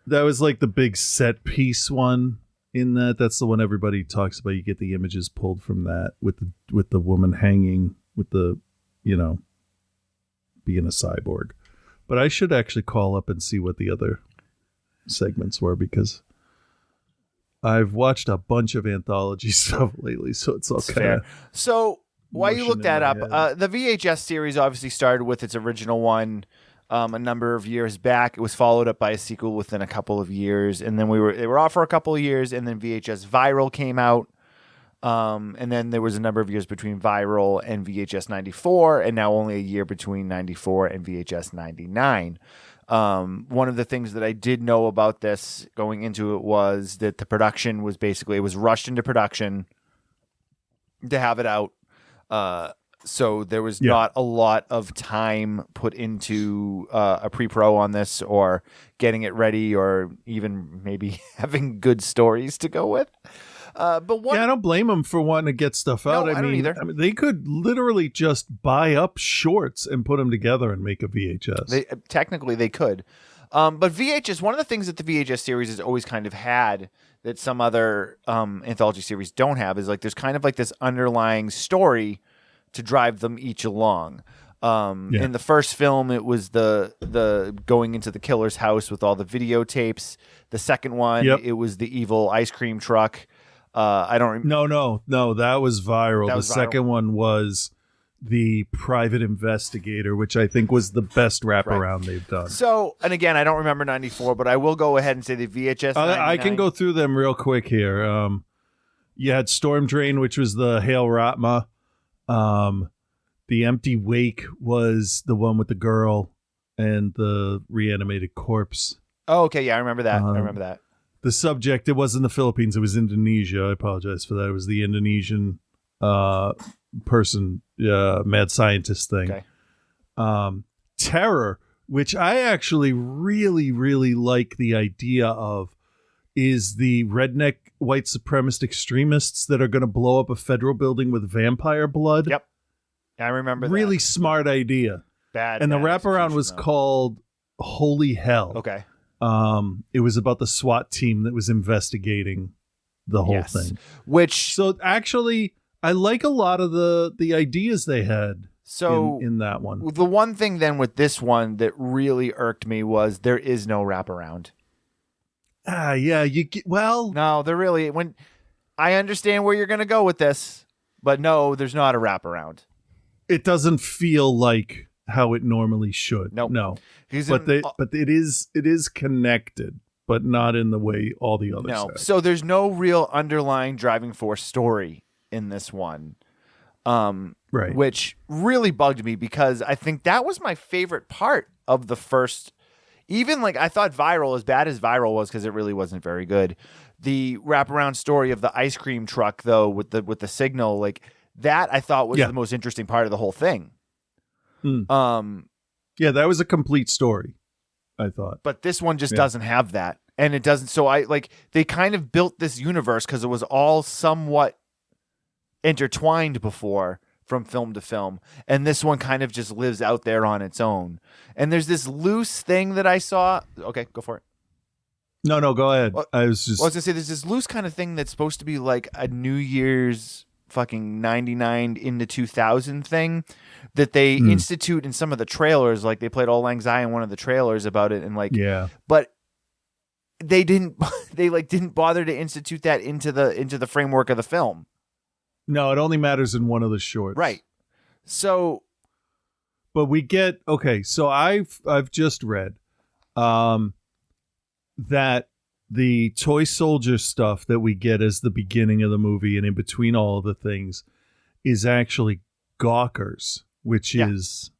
That was like the big set piece one in that. That's the one everybody talks about. You get the images pulled from that with the woman hanging with the, being a cyborg. But I should actually call up and see what the other segments were because I've watched a bunch of anthology stuff lately, so it's all kind of. So while you look that up, the VHS series obviously started with its original one a number of years back. It was followed up by a sequel within a couple of years, and then they were off for a couple of years, and then VHS Viral came out. And then there was a number of years between Viral and VHS 94, and now only a year between 94 and VHS 99. One of the things that I did know about this going into it was that the production was it was rushed into production to have it out. So there was not a lot of time put into a pre-pro on this or getting it ready or even maybe having good stories to go with. I don't blame them for wanting to get stuff out. No, I mean, either. They could literally just buy up shorts and put them together and make a VHS. Technically, they could. But VHS, one of the things that the VHS series has always kind of had that some other anthology series don't have is like there's kind of like this underlying story to drive them each along. In the first film, it was the going into the killer's house with all the videotapes. The second one, it was the evil ice cream truck. I don't remember. No, that was Viral. The second one was the private investigator, which I think was the best wraparound they've done. So, and again, I don't remember 94, but I will go ahead and say the VHS 99. I can go through them real quick here. You had Storm Drain, which was the Hail Ratma. The Empty Wake was the one with the girl and the reanimated corpse. Oh, okay. Yeah, I remember that. The subject, it wasn't the Philippines, it was Indonesia. I apologize for that. It was the Indonesian person, mad scientist thing. Okay. Terror, which I actually really, really like the idea of, is the redneck white supremacist extremists that are going to blow up a federal building with vampire blood. Yep. I remember that. Really smart idea. And the wraparound was called Holy Hell. Okay. It was about the SWAT team that was investigating the whole thing. So actually, I like a lot of the ideas they had in that one. The one thing then with this one that really irked me was there is no wraparound. No, there really, when I understand where you're going to go with this, but no, there's not a wraparound. It doesn't feel like how it normally should. Nope. No. But it is connected, but not in the way all the others have. So there's no real underlying driving force story in this one. Right. Which really bugged me because I think that was my favorite part of the first. Even like I thought Viral, as bad as Viral was, because it really wasn't very good. The wraparound story of the ice cream truck, though, with the signal, like that, I thought was the most interesting part of the whole thing. That was a complete story, I thought. But this one just doesn't have that, and it doesn't. So they kind of built this universe because it was all somewhat intertwined before from film to film, and this one kind of just lives out there on its own. And there's this loose thing that I saw. Okay, go for it. No, go ahead. I was gonna say there's this loose kind of thing that's supposed to be like a New Year's fucking 99 into 2000 thing that they institute in some of the trailers. Like they played Auld Lang Syne in one of the trailers about it, and but they didn't bother to institute that into the framework of the film. No, it only matters in one of the shorts. Right. So, but we get okay. So I've just read that the toy soldier stuff that we get as the beginning of the movie and in between all of the things is actually gawkers, which is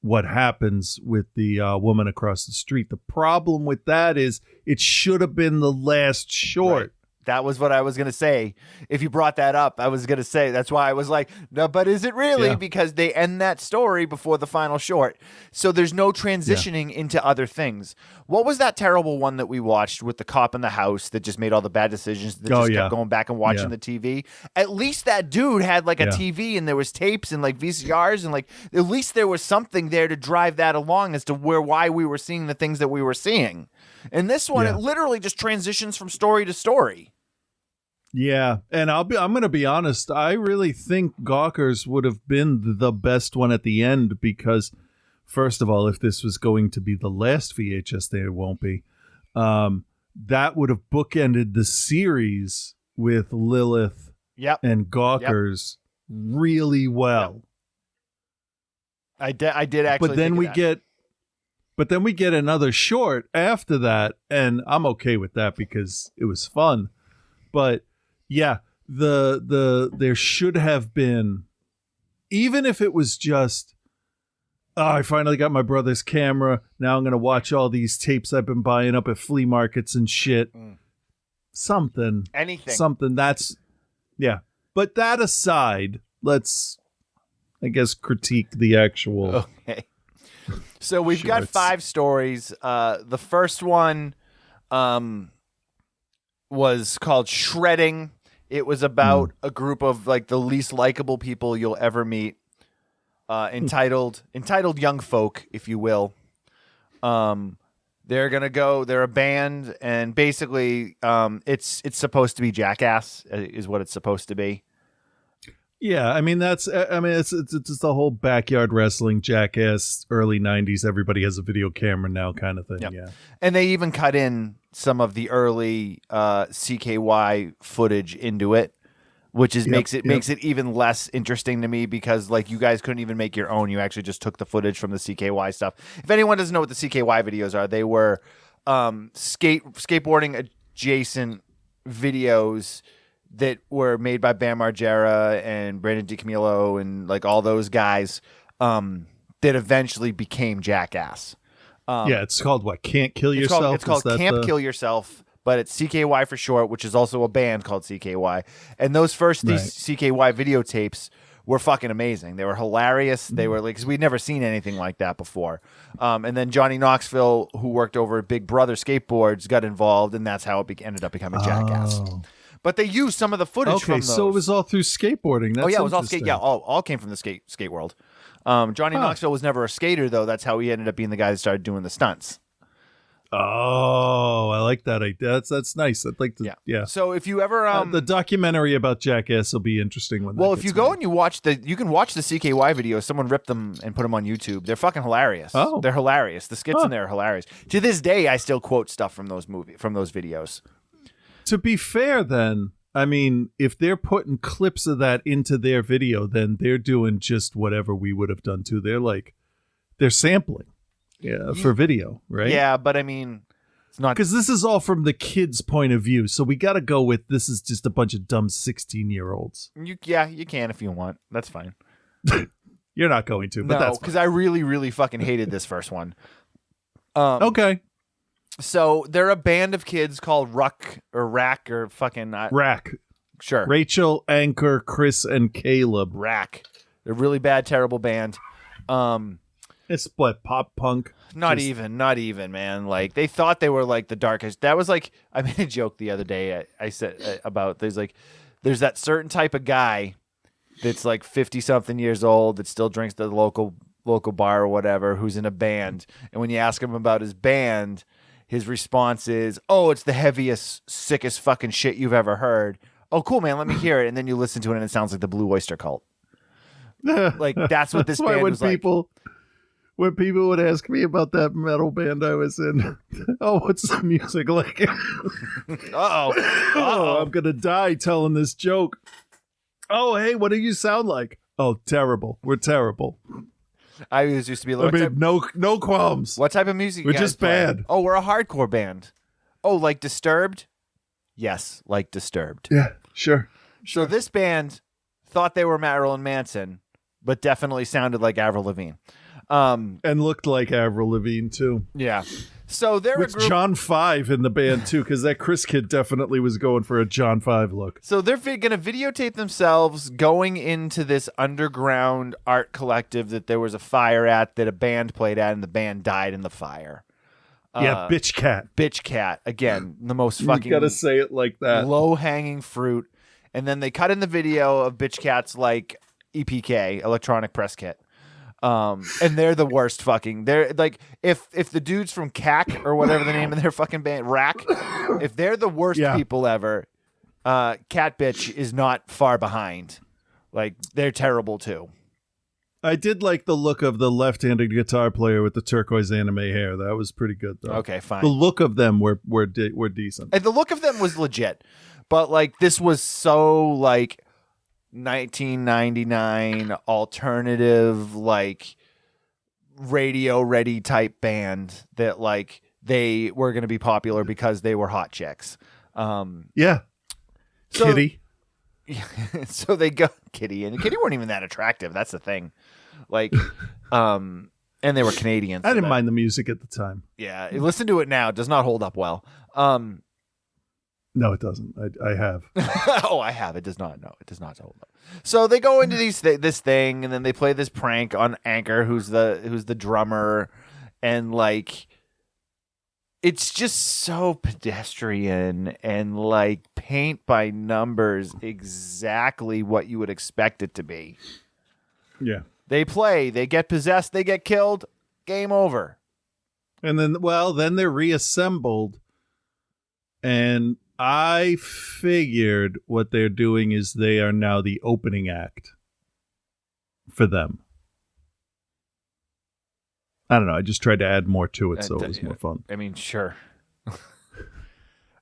what happens with the woman across the street. The problem with that is it should have been the last short. Right. That was what I was going to say. If you brought that up, I was going to say, that's why I was like, no, but is it really? Yeah. Because they end that story before the final short. So there's no transitioning into other things. What was that terrible one that we watched with the cop in the house that just made all the bad decisions that just kept going back and watching the TV? At least that dude had like a TV and there was tapes and like VCRs and like at least there was something there to drive that along as to why we were seeing the things that we were seeing. In this one, it literally just transitions from story to story. Yeah, and I'm going to be honest. I really think Gawkers would have been the best one at the end because, first of all, if this was going to be the last VHS, there won't be. That would have bookended the series with Lilith and Gawkers really well. Yep. I did actually. But then we get another short after that, and I'm okay with that because it was fun. But yeah, there should have been, even if it was just, I finally got my brother's camera. Now I'm going to watch all these tapes I've been buying up at flea markets and shit. Something. Anything. Something that's, But that aside, let's, I guess, critique the actual. Okay. So we've got 5 stories. The first one was called Shredding. It was about a group of like the least likable people you'll ever meet. Entitled Young Folk, if you will. They're a band, and basically it's supposed to be Jackass is what it's supposed to be. Yeah, I mean it's the whole backyard wrestling Jackass early 90s. Everybody has a video camera now kind of thing. Yep. Yeah. And they even cut in some of the early CKY footage into it, which is makes it even less interesting to me because like you guys couldn't even make your own. You actually just took the footage from the CKY stuff. If anyone doesn't know what the CKY videos are, they were skateboarding adjacent videos that were made by Bam Margera and Brandon DiCamillo and like all those guys that eventually became Jackass. It's called what? Can't Kill Yourself? It's called Can't Kill Yourself, but it's CKY for short, which is also a band called CKY. And those first CKY videotapes were fucking amazing. They were hilarious. They were like, because we'd never seen anything like that before. And then Johnny Knoxville, who worked over at Big Brother Skateboards, got involved, and that's how it ended up becoming Jackass. But they used some of the footage from those. So it was all through skateboarding. That's it was all skate. Yeah, all came from the skate world. Johnny Knoxville was never a skater, though. That's how he ended up being the guy that started doing the stunts. Oh, I like that idea. That's nice. I'd like to. Yeah. So if you ever the documentary about Jackass will be interesting. If you go and you can watch the CKY videos. Someone ripped them and put them on YouTube. They're fucking hilarious. Oh, they're hilarious. The skits in there are hilarious. To this day, I still quote stuff from those videos. To be fair, then, I mean, if they're putting clips of that into their video, then they're doing just whatever we would have done too. They're sampling, for video, right? Yeah, but I mean, it's not because this is all from the kid's point of view. So we got to go with this is just a bunch of dumb 16-year-olds. You can if you want. That's fine. You're not going to, but that's because I really, really fucking hated this first one. Okay. So they're a band of kids called Rack or fucking Rack. Sure. Rachel, Anchor, Chris, and Caleb. Rack. They're a really bad, terrible band. It's what, pop punk? Not even, man. Like they thought they were like the darkest. That was like I made a joke the other day. I said about there's that certain type of guy that's like 50-something years old that still drinks at the local bar or whatever, who's in a band, and when you ask him about his band, his response is, "Oh, it's the heaviest, sickest fucking shit you've ever heard." Oh, cool, man. Let me hear it. And then you listen to it, and it sounds like the Blue Oyster Cult. Like that's what this band was like. when people would ask me about that metal band I was in, oh, what's the music like? Oh, I'm going to die telling this joke. Oh, hey, what do you sound like? Oh, terrible. We're terrible. I used to be I mean, no qualms. What type of music We're you guys just play? bad. Oh, we're a hardcore band. Oh, like Disturbed? Yes, like Disturbed. Yeah, sure. So this band thought they were Marilyn Manson, but definitely sounded like Avril Lavigne. And looked like Avril Lavigne, too. Yeah. So they're With a group. John 5 in the band, too, because that Chris kid definitely was going for a John 5 look. So they're going to videotape themselves going into this underground art collective that there was a fire at that a band played at, and the band died in the fire. Yeah, Bitch Cat. Bitch Cat. Again, the most fucking You gotta say it like that. low-hanging fruit. And then they cut in the video of Bitch Cat's like EPK, electronic press kit. And they're the worst fucking. They're like if the dudes from CAC or whatever the name of their fucking band, Rack, if they're the worst people ever, Cat Bitch is not far behind. Like they're terrible too. I did like the look of the left-handed guitar player with the turquoise anime hair. That was pretty good, though. Okay, fine. The look of them were decent. And the look of them was legit, but like this was so like 1999 alternative, like radio ready type band that like they were going to be popular because they were hot chicks. Yeah. So, Kitty. So they go Kitty, and Kitty weren't even that attractive. That's the thing. Like, and they were Canadian. I didn't mind the music at the time. Yeah. Listen to it now. It does not hold up well. No, it doesn't. I have. Oh, I have. It does not. No, it does not hold up. So they go into this thing, and then they play this prank on Anchor, who's the drummer, and like, it's just so pedestrian and like paint by numbers, exactly what you would expect it to be. Yeah. They play, they get possessed, they get killed, game over. And then they're reassembled, and I figured what they're doing is they are now the opening act for them. I don't know. I just tried to add more to it so it was more fun. I mean, sure.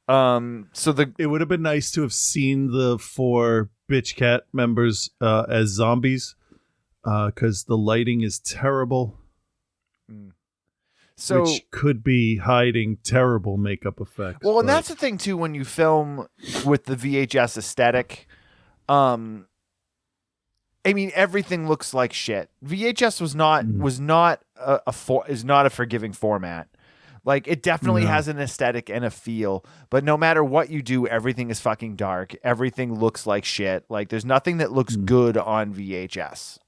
It would have been nice to have seen the 4 Bitch Cat members as zombies, because the lighting is terrible. So, which could be hiding terrible makeup effects. Well, and that's the thing too when you film with the VHS aesthetic. I mean, everything looks like shit. VHS is not a forgiving format. Like it definitely has an aesthetic and a feel, but no matter what you do, everything is fucking dark. Everything looks like shit. Like there's nothing that looks good on VHS.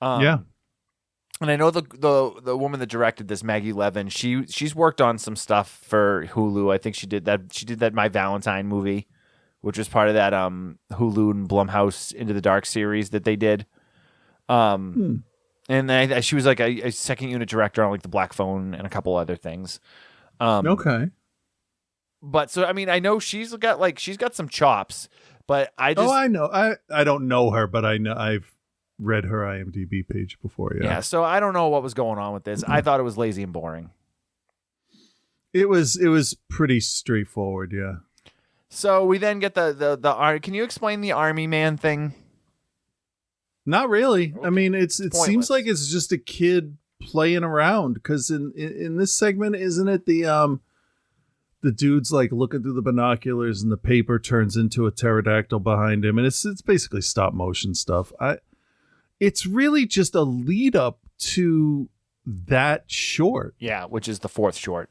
Yeah. And I know the woman that directed this, Maggie Levin, she's worked on some stuff for Hulu. I think she did that My Valentine movie, which was part of that Hulu and Blumhouse Into the Dark series that they did. And she was like a second unit director on like The Black Phone and a couple other things. Okay. But so I mean, I know she's got some chops, but I know. I don't know her, but I know I've read her IMDb page before. Yeah. So I don't know what was going on with this. I thought it was lazy and boring. It was pretty straightforward. Yeah. So we then get the can you explain the army man thing? Not really. Okay. I mean, it Pointless. seems like it's just a kid playing around, because in this segment, isn't it the dude's like looking through the binoculars and the paper turns into a pterodactyl behind him, and it's basically stop motion stuff. It's really just a lead up to that short. Yeah, which is the 4th short.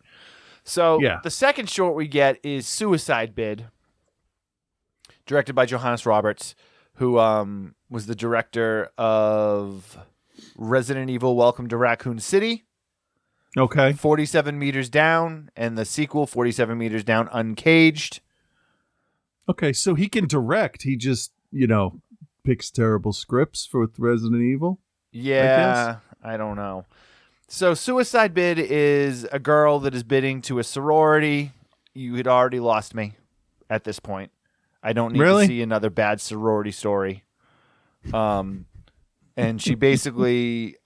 So the second short we get is Suicide Bid, directed by Johannes Roberts, who was the director of Resident Evil Welcome to Raccoon City. Okay. 47 Meters Down, and the sequel, 47 Meters Down Uncaged. Okay, so he can direct. He just, picks terrible scripts for Resident Evil. Yeah, I don't know. So Suicide Bid is a girl that is bidding to a sorority. You had already lost me at this point. I don't need to see another bad sorority story. And she basically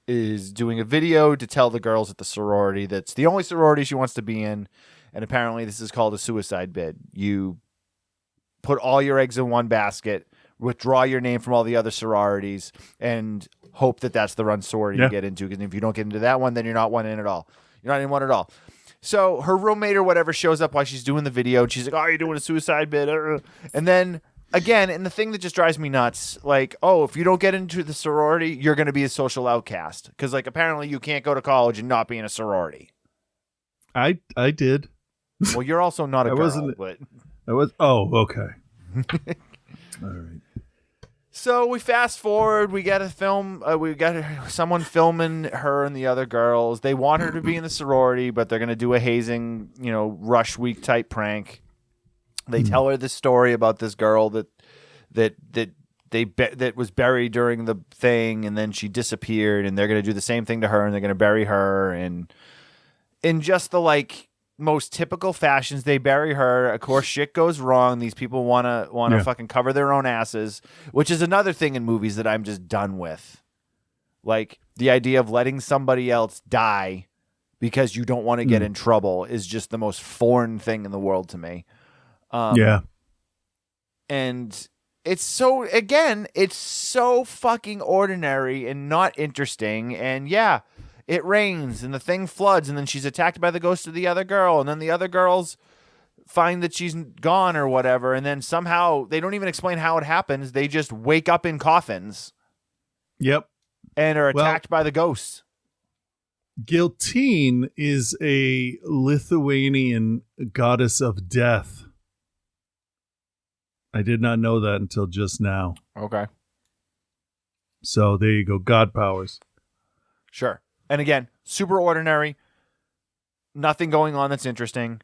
is doing a video to tell the girls at the sorority that's the only sorority she wants to be in. And apparently this is called a suicide bid. You put all your eggs in one basket, withdraw your name from all the other sororities, and hope that that's the run sorority you get into. Because if you don't get into that one, then you're not one in at all. You're not in one at all. So her roommate or whatever shows up while she's doing the video, and she's like, "Oh, you're doing a suicide bid." And then, again, and the thing that just drives me nuts, like, oh, if you don't get into the sorority, you're going to be a social outcast. Because, like, apparently you can't go to college and not be in a sorority. I did. Well, you're also not a girl, but... I was. Oh, okay. All right. So we fast forward. We get a film. We got someone filming her and the other girls. They want her to be in the sorority, but they're going to do a hazing, rush week type prank. They tell her this story about this girl that was buried during the thing, and then she disappeared. And they're going to do the same thing to her, and they're going to bury her. And in just the most typical fashions, they bury her. Of course, shit goes wrong. These people want to fucking cover their own asses, which is another thing in movies that I'm just done with. Like, the idea of letting somebody else die because you don't want to get in trouble is just the most foreign thing in the world to me. And it's so fucking ordinary and not interesting. And yeah, it rains and the thing floods, and then she's attacked by the ghost of the other girl, and then the other girls find that she's gone or whatever, and then somehow they don't even explain how it happens. They just wake up in coffins. Yep. And are attacked by the ghosts. Guillotine is a Lithuanian goddess of death. I did not know that until just now. Okay. So there you go. God powers. Sure. And again, super ordinary. Nothing going on that's interesting.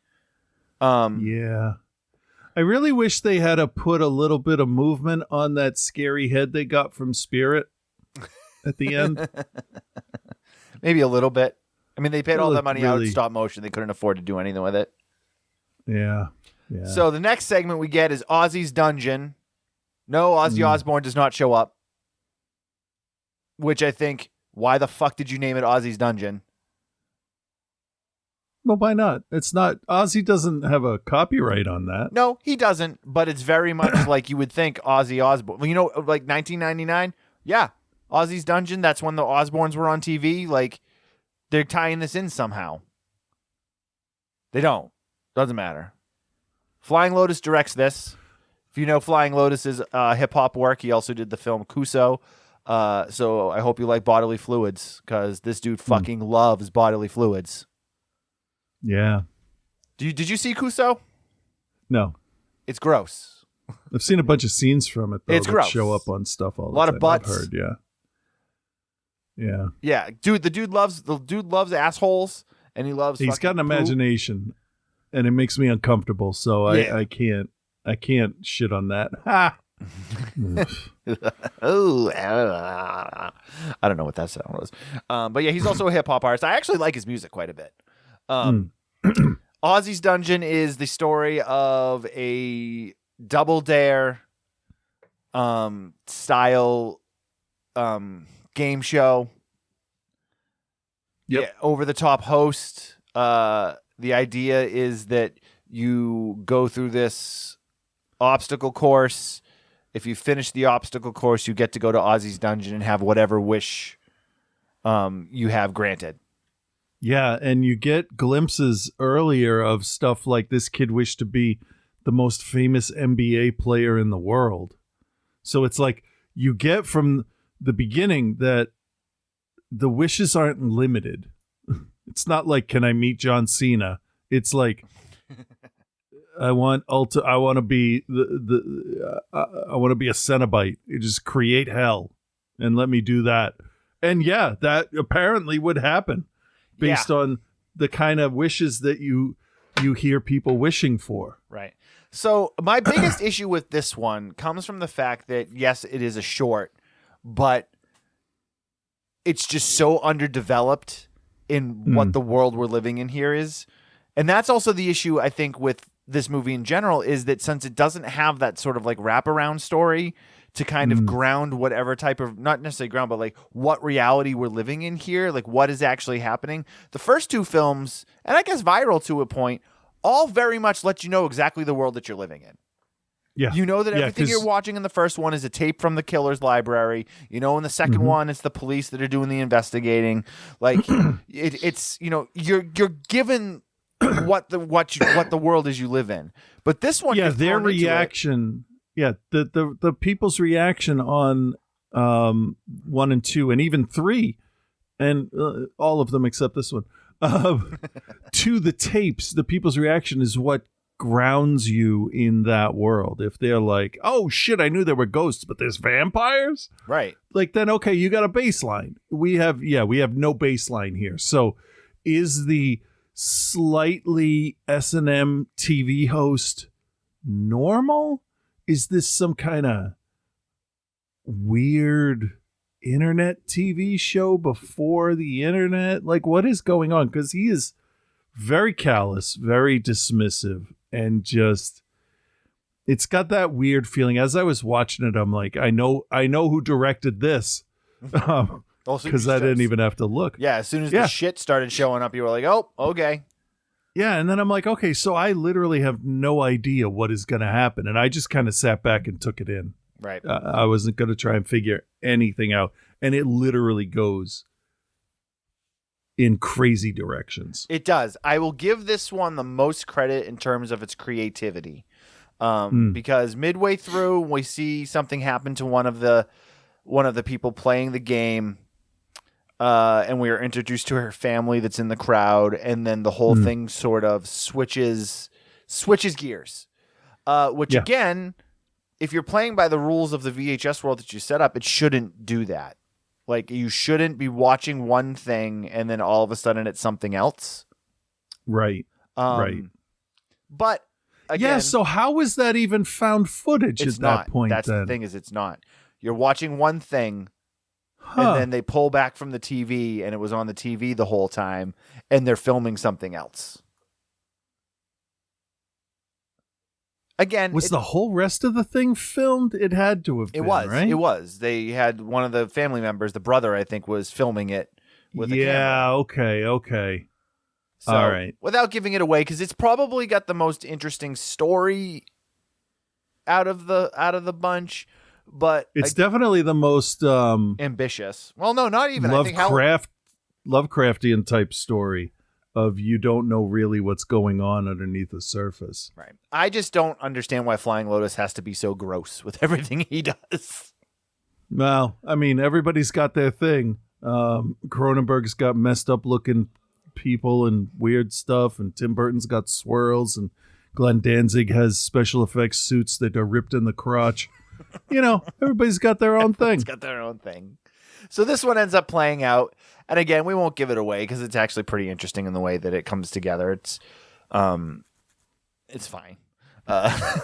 Yeah. I really wish they had to put a little bit of movement on that scary head they got from Spirit at the end. Maybe a little bit. I mean, they paid all that money out in stop motion. They couldn't afford to do anything with it. Yeah. Yeah. So the next segment we get is Ozzy's Dungeon. No, Ozzy Osbourne does not show up. Which I think, why the fuck did you name it Ozzy's Dungeon? Well, why not? It's not. Ozzy doesn't have a copyright on that. No, he doesn't. But it's very much like you would think Ozzy Osbourne. Well, like 1999? Yeah. Ozzy's Dungeon. That's when the Osbournes were on TV. Like, they're tying this in somehow. They don't. Doesn't matter. Flying Lotus directs this. If you know Flying Lotus's hip-hop work, he also did the film Kuso. So I hope you like bodily fluids, because this dude fucking loves bodily fluids. Yeah. Did you see Kuso? No. It's gross. I've seen a bunch of scenes from it, though. It's gross. Show up on stuff all the time. A lot of butts. I've heard, yeah. Yeah. Yeah, dude. The dude loves assholes, and he loves. He's got an imagination, and it makes me uncomfortable. So I can't shit on that. Ha. Oh, I don't know what that sound was. But yeah, he's also a hip hop artist. I actually like his music quite a bit. Ozzy's Dungeon is the story of a Double Dare style game show. Yep. Yeah, over the top host. The idea is that you go through this obstacle course. If you finish the obstacle course, you get to go to Ozzy's Dungeon and have whatever wish you have granted. Yeah, and you get glimpses earlier of stuff like this kid wished to be the most famous NBA player in the world. So it's like you get from the beginning that the wishes aren't limited. It's not like, can I meet John Cena? It's like, I want to be I want to be a Cenobite. You just create hell and let me do that. And yeah, that apparently would happen based on the kind of wishes that you hear people wishing for. Right. So my biggest issue with this one comes from the fact that, yes, it is a short, but it's just so underdeveloped in what the world we're living in here is. And that's also the issue, I think, with this movie in general, is that since it doesn't have that sort of like wraparound story to kind of ground whatever type of, not necessarily ground, but like what reality we're living in here, like what is actually happening. The first two films, and I guess Viral to a point, all very much let you know exactly the world that you're living in. Yeah. You know that everything you're watching in the first one is a tape from the killer's library. You know, in the second one, it's the police that are doing the investigating. Like it's, you know, you're given what the world is you live in. But this one, their reaction, the people's reaction on 1 and 2 and even 3, and all of them except this one, to the tapes, the people's reaction is what grounds you in that world. If they're like, oh shit, I knew there were ghosts, but there's vampires, right? Like, then okay, you got a baseline. We have no baseline here. So is the slightly S&M TV host normal? Is this some kind of weird internet TV show before the internet? Like, what is going on? Because he is very callous, very dismissive, and just, it's got that weird feeling. As I was watching it, I'm like, I know who directed this, because I didn't even have to look. Yeah, as soon as the shit started showing up, you were like, oh, okay. Yeah, and then I'm like, okay, so I literally have no idea what is going to happen, and I just kind of sat back and took it in. Right. I wasn't going to try and figure anything out, and it literally goes in crazy directions. It does. I will give this one the most credit in terms of its creativity, because midway through we see something happen to one of the people playing the game, and we are introduced to her family that's in the crowd, and then the whole thing sort of switches gears, which again, if you're playing by the rules of the VHS world that you set up, it shouldn't do that. Like, you shouldn't be watching one thing and then all of a sudden it's something else. Right. Right. But again, so how is that even found footage at that point? That's then? The thing, is it's not. You're watching one thing and then they pull back from the TV and it was on the TV the whole time and they're filming something else. Again, was the whole rest of the thing filmed? It had to have been, right? It was. They had one of the family members, the brother, I think, was filming it with a camera. Okay. So, all right. Without giving it away, because it's probably got the most interesting story out of the bunch, but it's definitely the most ambitious. Well, no, not even. Lovecraftian type story. Of you don't know really what's going on underneath the surface. Right. I just don't understand why Flying Lotus has to be so gross with everything he does. Well, I mean, everybody's got their thing. Cronenberg's got messed up looking people and weird stuff, and Tim Burton's got swirls, and Glenn Danzig has special effects suits that are ripped in the crotch. You know, everybody's got their own thing. Everybody's got their own thing. So this one ends up playing out. And again, we won't give it away because it's actually pretty interesting in the way that it comes together. It's fine.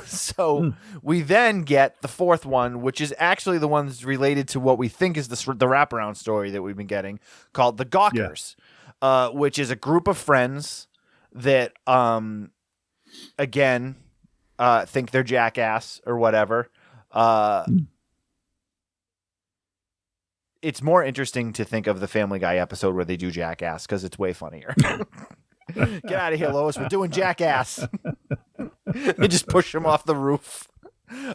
So we then get the fourth one, which is actually the one that's related to what we think is the wraparound story that we've been getting, called The Gawkers, which is a group of friends that, again, think they're jackass or whatever. It's more interesting to think of the Family Guy episode where they do Jackass because it's way funnier. Get out of here, Lois. We're doing Jackass. They just push him off the roof.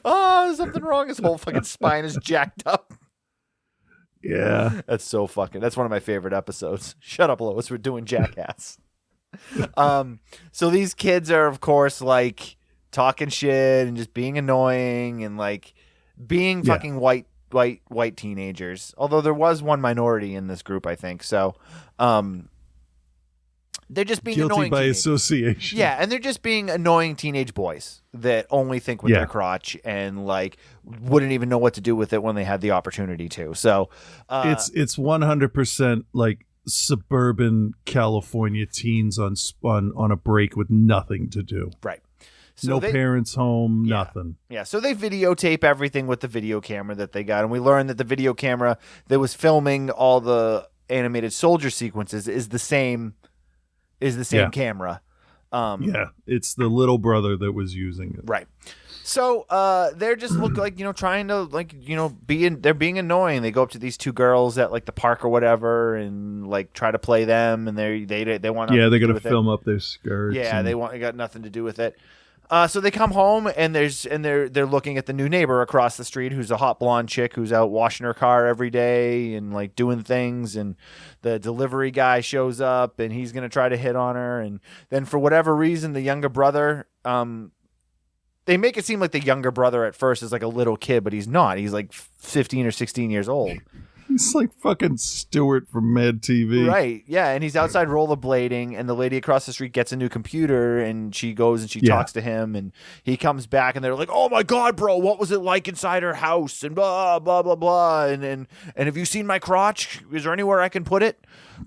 Oh, there's something wrong. His whole fucking spine is jacked up. Yeah. That's one of my favorite episodes. Shut up, Lois. We're doing Jackass. So these kids are, of course, like talking shit and just being annoying and like being fucking white teenagers, although there was one minority in this group, I think. So they're just being guilty annoying by teenagers. association. Yeah, and they're just being annoying teenage boys that only think with their crotch and like wouldn't even know what to do with it when they had the opportunity to. So it's 100% like suburban California teens on a break with nothing to do. Right. So no parents home, nothing. Yeah, so they videotape everything with the video camera that they got, and we learned that the video camera that was filming all the animated soldier sequences is the same camera. It's the little brother that was using it. Right. So they're just look like, trying to like, they're being annoying. They go up to these two girls at like the park or whatever and like try to play them, and they want they're gonna film up their skirts. Yeah, they got nothing to do with it. So they come home and they're looking at the new neighbor across the street, who's a hot blonde chick who's out washing her car every day and like doing things. And the delivery guy shows up and he's gonna try to hit on her. And then for whatever reason, the younger brother, they make it seem like the younger brother at first is like a little kid, but he's not. He's like 15 or 16 years old. He's like fucking Stewart from Mad TV. Right, yeah, and he's outside rollerblading, and the lady across the street gets a new computer, and she goes and she talks to him, and he comes back, and they're like, "Oh my God, bro, what was it like inside her house?" And blah, blah, blah, blah, and have you seen my crotch? Is there anywhere I can put it?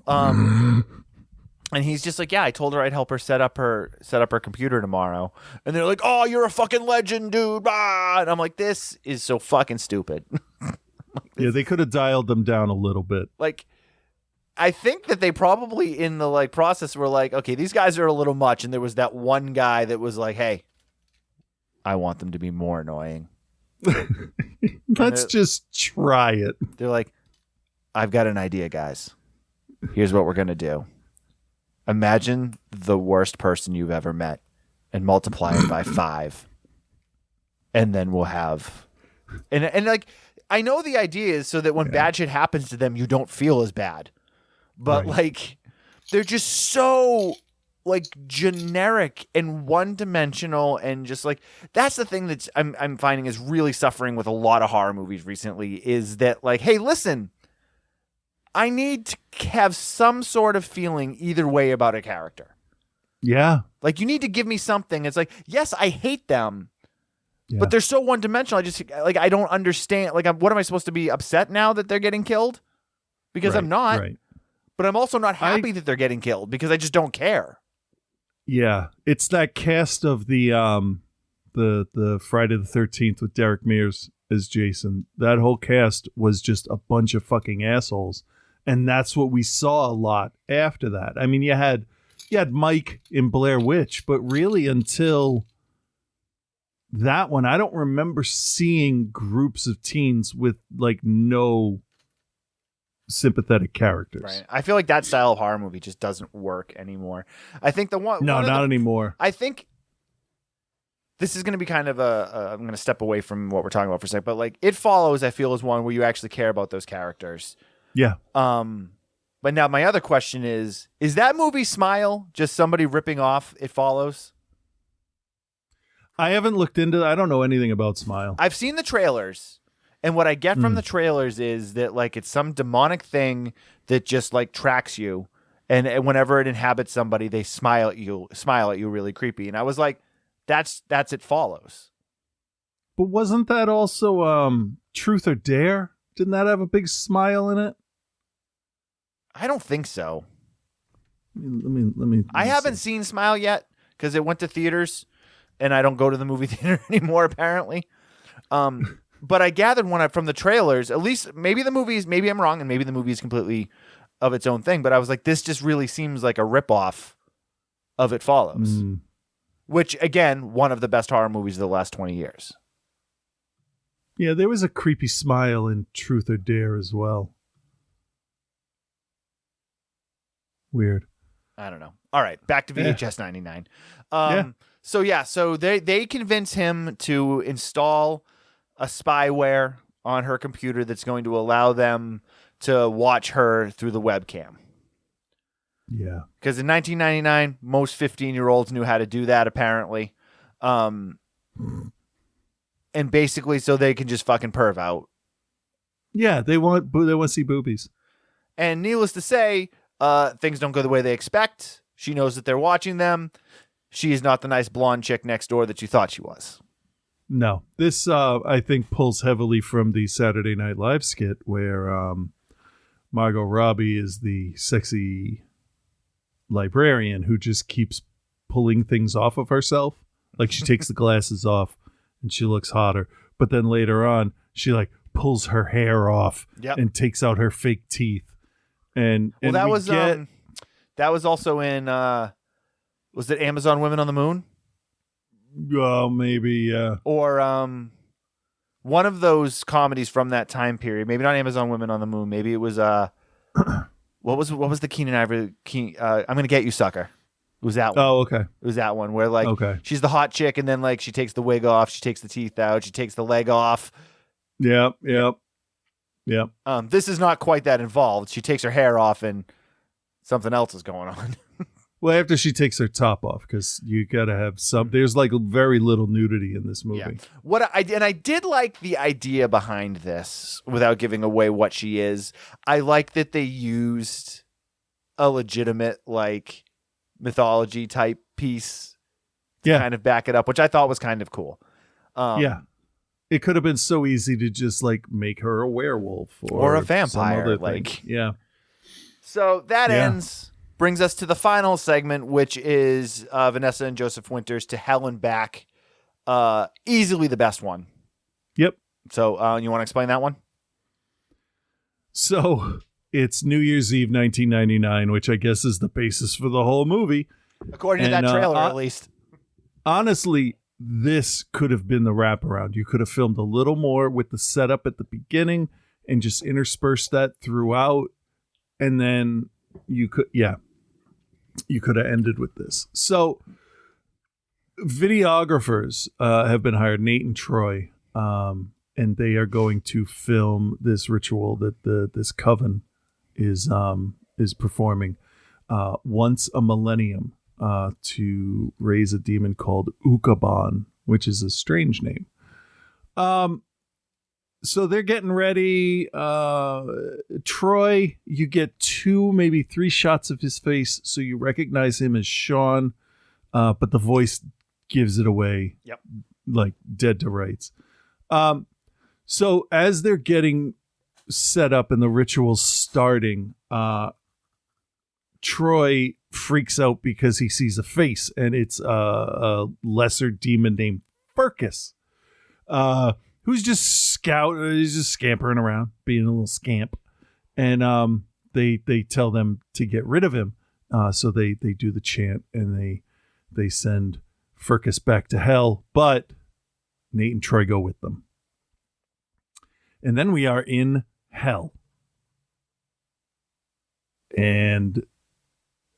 And he's just like, "Yeah, I told her I'd help her set up her computer tomorrow." And they're like, "Oh, you're a fucking legend, dude!" Blah. And I'm like, "This is so fucking stupid." Yeah, they could have dialed them down a little bit. Like, I think that they probably in the like process were like, okay, these guys are a little much, and there was that one guy that was like, "Hey, I want them to be more annoying. Let's just try it." They're like, "I've got an idea, guys. Here's what we're gonna do. Imagine the worst person you've ever met, and multiply it by 5, and then we'll have and like." I know the idea is so that when bad shit happens to them, you don't feel as bad. But like, they're just so like generic and one-dimensional, and just like that's the thing that I'm finding is really suffering with a lot of horror movies recently, is that like, hey, listen, I need to have some sort of feeling either way about a character. Yeah. Like, you need to give me something. It's like, yes, I hate them. Yeah. But they're so one-dimensional. I don't understand. Like, what am I supposed to be upset now that they're getting killed? Because I'm not. Right. But I'm also not happy that they're getting killed because I just don't care. Yeah, it's that cast of the Friday the 13th with Derek Mears as Jason. That whole cast was just a bunch of fucking assholes, and that's what we saw a lot after that. I mean, you had Mike in Blair Witch, but really until that one, I don't remember seeing groups of teens with like no sympathetic characters. Right. I feel like that style of horror movie just doesn't work anymore. I think not anymore. I think this is going to be kind of I'm going to step away from what we're talking about for a second, but like It Follows, I feel, is one where you actually care about those characters. Yeah. But now my other question is that movie Smile just somebody ripping off It Follows? I haven't looked into that. I don't know anything about Smile. I've seen the trailers, and what I get from the trailers is that like it's some demonic thing that just like tracks you, and whenever it inhabits somebody, they smile at you really creepy. And I was like, that's It Follows. But wasn't that also Truth or Dare? Didn't that have a big smile in it? I don't think so. Let me I haven't seen Smile yet because it went to theaters. And I don't go to the movie theater anymore, apparently. But I gathered from the trailers, at least maybe I'm wrong, and maybe the movie is completely of its own thing. But I was like, this just really seems like a ripoff of It Follows. Which, again, one of the best horror movies of the last 20 years. Yeah, there was a creepy smile in Truth or Dare as well. Weird. I don't know. All right, back to VHS 99. So they convince him to install a spyware on her computer that's going to allow them to watch her through the webcam. Yeah. Because in 1999, most 15-year-olds knew how to do that, apparently. And basically so they can just fucking perv out. Yeah, they want to see boobies. And needless to say, things don't go the way they expect. She knows that they're watching them. She is not the nice blonde chick next door that you thought she was. No. This, I think, pulls heavily from the Saturday Night Live skit where Margot Robbie is the sexy librarian who just keeps pulling things off of herself. Like, she takes the glasses off and she looks hotter. But then later on, she, like, pulls her hair off and takes out her fake teeth. And that was also in... was it Amazon Women on the Moon? maybe, yeah. Or one of those comedies from that time period. Maybe not Amazon Women on the Moon. Maybe it was what was the Keenan Ivory? I'm gonna get you, sucker. It was that one. Oh, okay. It was that one where like Okay. she's the hot chick, and then like she takes the wig off, she takes the teeth out, she takes the leg off. Yep. This is not quite that involved. She takes her hair off, and something else is going on. Well, after she takes her top off, because you gotta have some. There's like very little nudity in this movie. Yeah. I did like the idea behind this, without giving away what she is. I like that they used a legitimate like mythology type piece to kind of back it up, which I thought was kind of cool. Yeah. It could have been so easy to just like make her a werewolf or a vampire. some other like, thing. Yeah. So that brings us to the final segment, which is Vanessa and Joseph Winters to Hell and Back. Easily the best one. Yep. So you want to explain that one? So it's New Year's Eve 1999, which I guess is the basis for the whole movie. According to that trailer, at least. Honestly, this could have been the wraparound. You could have filmed a little more with the setup at the beginning and just interspersed that throughout. And then you could have ended with this. So videographers have been hired, Nate and Troy, and they are going to film this ritual that this coven is performing once a millennium to raise a demon called Ukaban, which is a strange name. So they're getting ready. Troy, you get 2, maybe 3 shots of his face, so you recognize him as Sean, but the voice gives it away. Yep. Like dead to rights. So as they're getting set up and the ritual's starting, Troy freaks out because he sees a face, and it's a lesser demon named Furcus, who's just he's just scampering around, being a little scamp. And they tell them to get rid of him. So they do the chant, and they send Furcus back to hell, but Nate and Troy go with them. And then we are in hell. And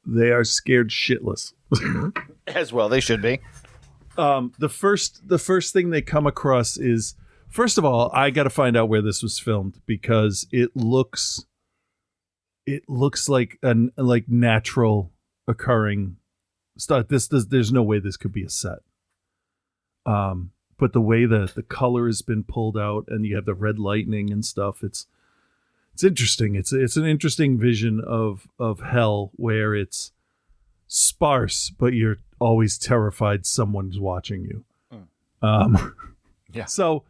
they are scared shitless. As well, they should be. The first thing they come across is, first of all, I got to find out where this was filmed, because it looks like natural occurring stuff. There's no way this could be a set. But the way the color has been pulled out, and you have the red lightning and stuff, it's interesting. It's an interesting vision of hell, where it's sparse, but you're always terrified someone's watching you. Yeah. So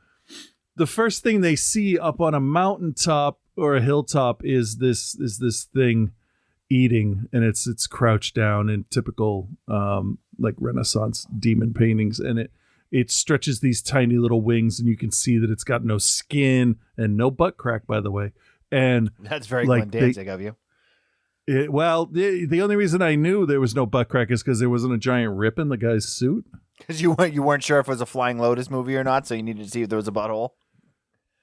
the first thing they see up on a mountaintop or a hilltop is this thing eating, and it's crouched down in typical like Renaissance demon paintings, and it stretches these tiny little wings, and you can see that it's got no skin and no butt crack, by the way. And that's very Glenn Danzig of you. The only reason I knew there was no butt crack is because there wasn't a giant rip in the guy's suit. Because you weren't sure if it was a Flying Lotus movie or not, so you needed to see if there was a butthole.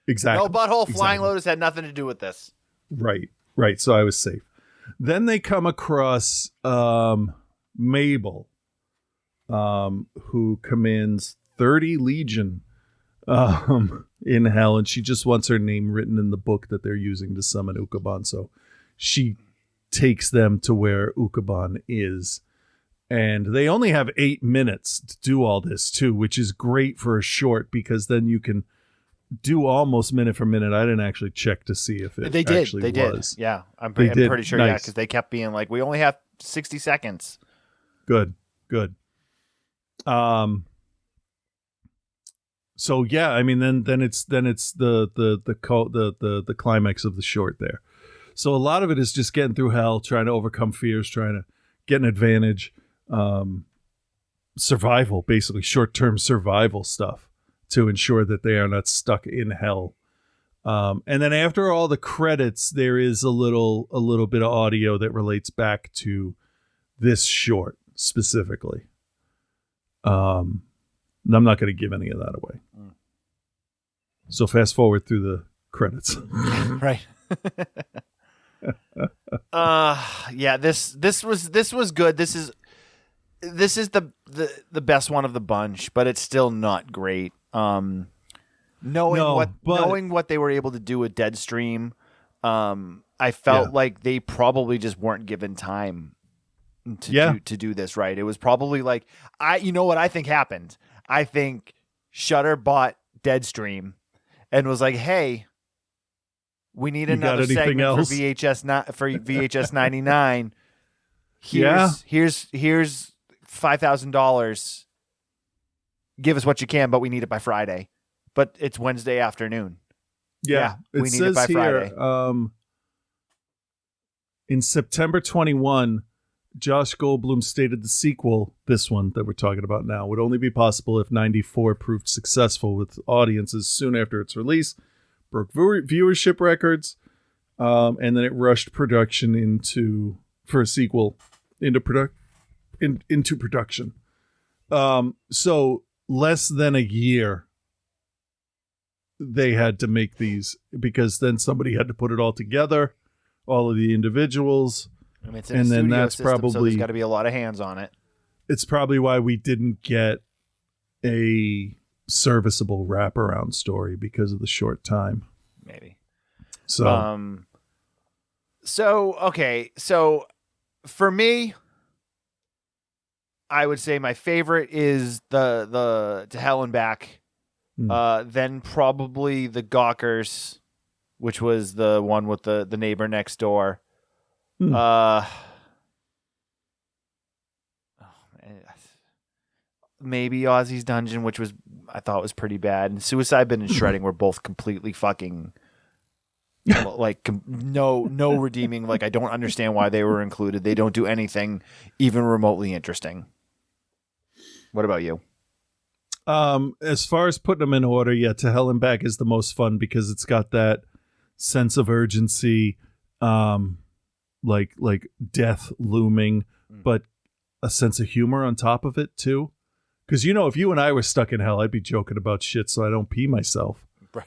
Exactly. No butthole. Exactly. Flying Lotus had nothing to do with this. Right. So I was safe. Then they come across Mabel, who commands 30 Legion in hell, and she just wants her name written in the book that they're using to summon Ukaban. So she takes them to where Ukaban is, and they only have 8 minutes to do all this too, which is great for a short, because then you can do almost minute for minute. I didn't actually check to see if it actually was. Yeah, I'm pretty sure. Nice. Yeah, because they kept being like, we only have 60 seconds. Good. So yeah, I mean, then it's the climax of the short there. So a lot of it is just getting through hell, trying to overcome fears, trying to get an advantage, survival, basically short-term survival stuff to ensure that they are not stuck in hell. And then after all the credits, there is a little bit of audio that relates back to this short specifically. And I'm not going to give any of that away. So fast forward through the credits. Right. Yeah, this was good. This is the best one of the bunch, but it's still not great. Knowing what they were able to do with Deadstream, I felt like they probably just weren't given time to do this right. It was probably like you know what I think happened? I think Shudder bought Deadstream and was like, "Hey, we need another segment else? for VHS99. Here's $5,000. Give us what you can, but we need it by Friday. But it's Wednesday afternoon. Yeah, we need it by Friday." In September 21, Josh Goldblum stated the sequel, this one that we're talking about now, would only be possible if 94 proved successful with audiences soon after its release, broke viewership records, and then it rushed production for a sequel into production. So less than a year they had to make these, because then somebody had to put it all together, all of the individuals. I mean, it's in a studio system, so there's got to be a lot of hands on it. It's probably why we didn't get a serviceable wraparound story, because of the short time. Maybe. So, okay. So for me, I would say my favorite is the To Hell and Back. Then probably the Gawkers, which was the one with the neighbor next door. Maybe Ozzy's Dungeon, which I thought was pretty bad, and Suicide Bin and Shredding were both completely fucking like no redeeming. Like, I don't understand why they were included. They don't do anything even remotely interesting. What about you? As far as putting them in order, To Hell and Back is the most fun, because it's got that sense of urgency, like death looming, but a sense of humor on top of it too. Because, if you and I were stuck in hell, I'd be joking about shit so I don't pee myself. Right.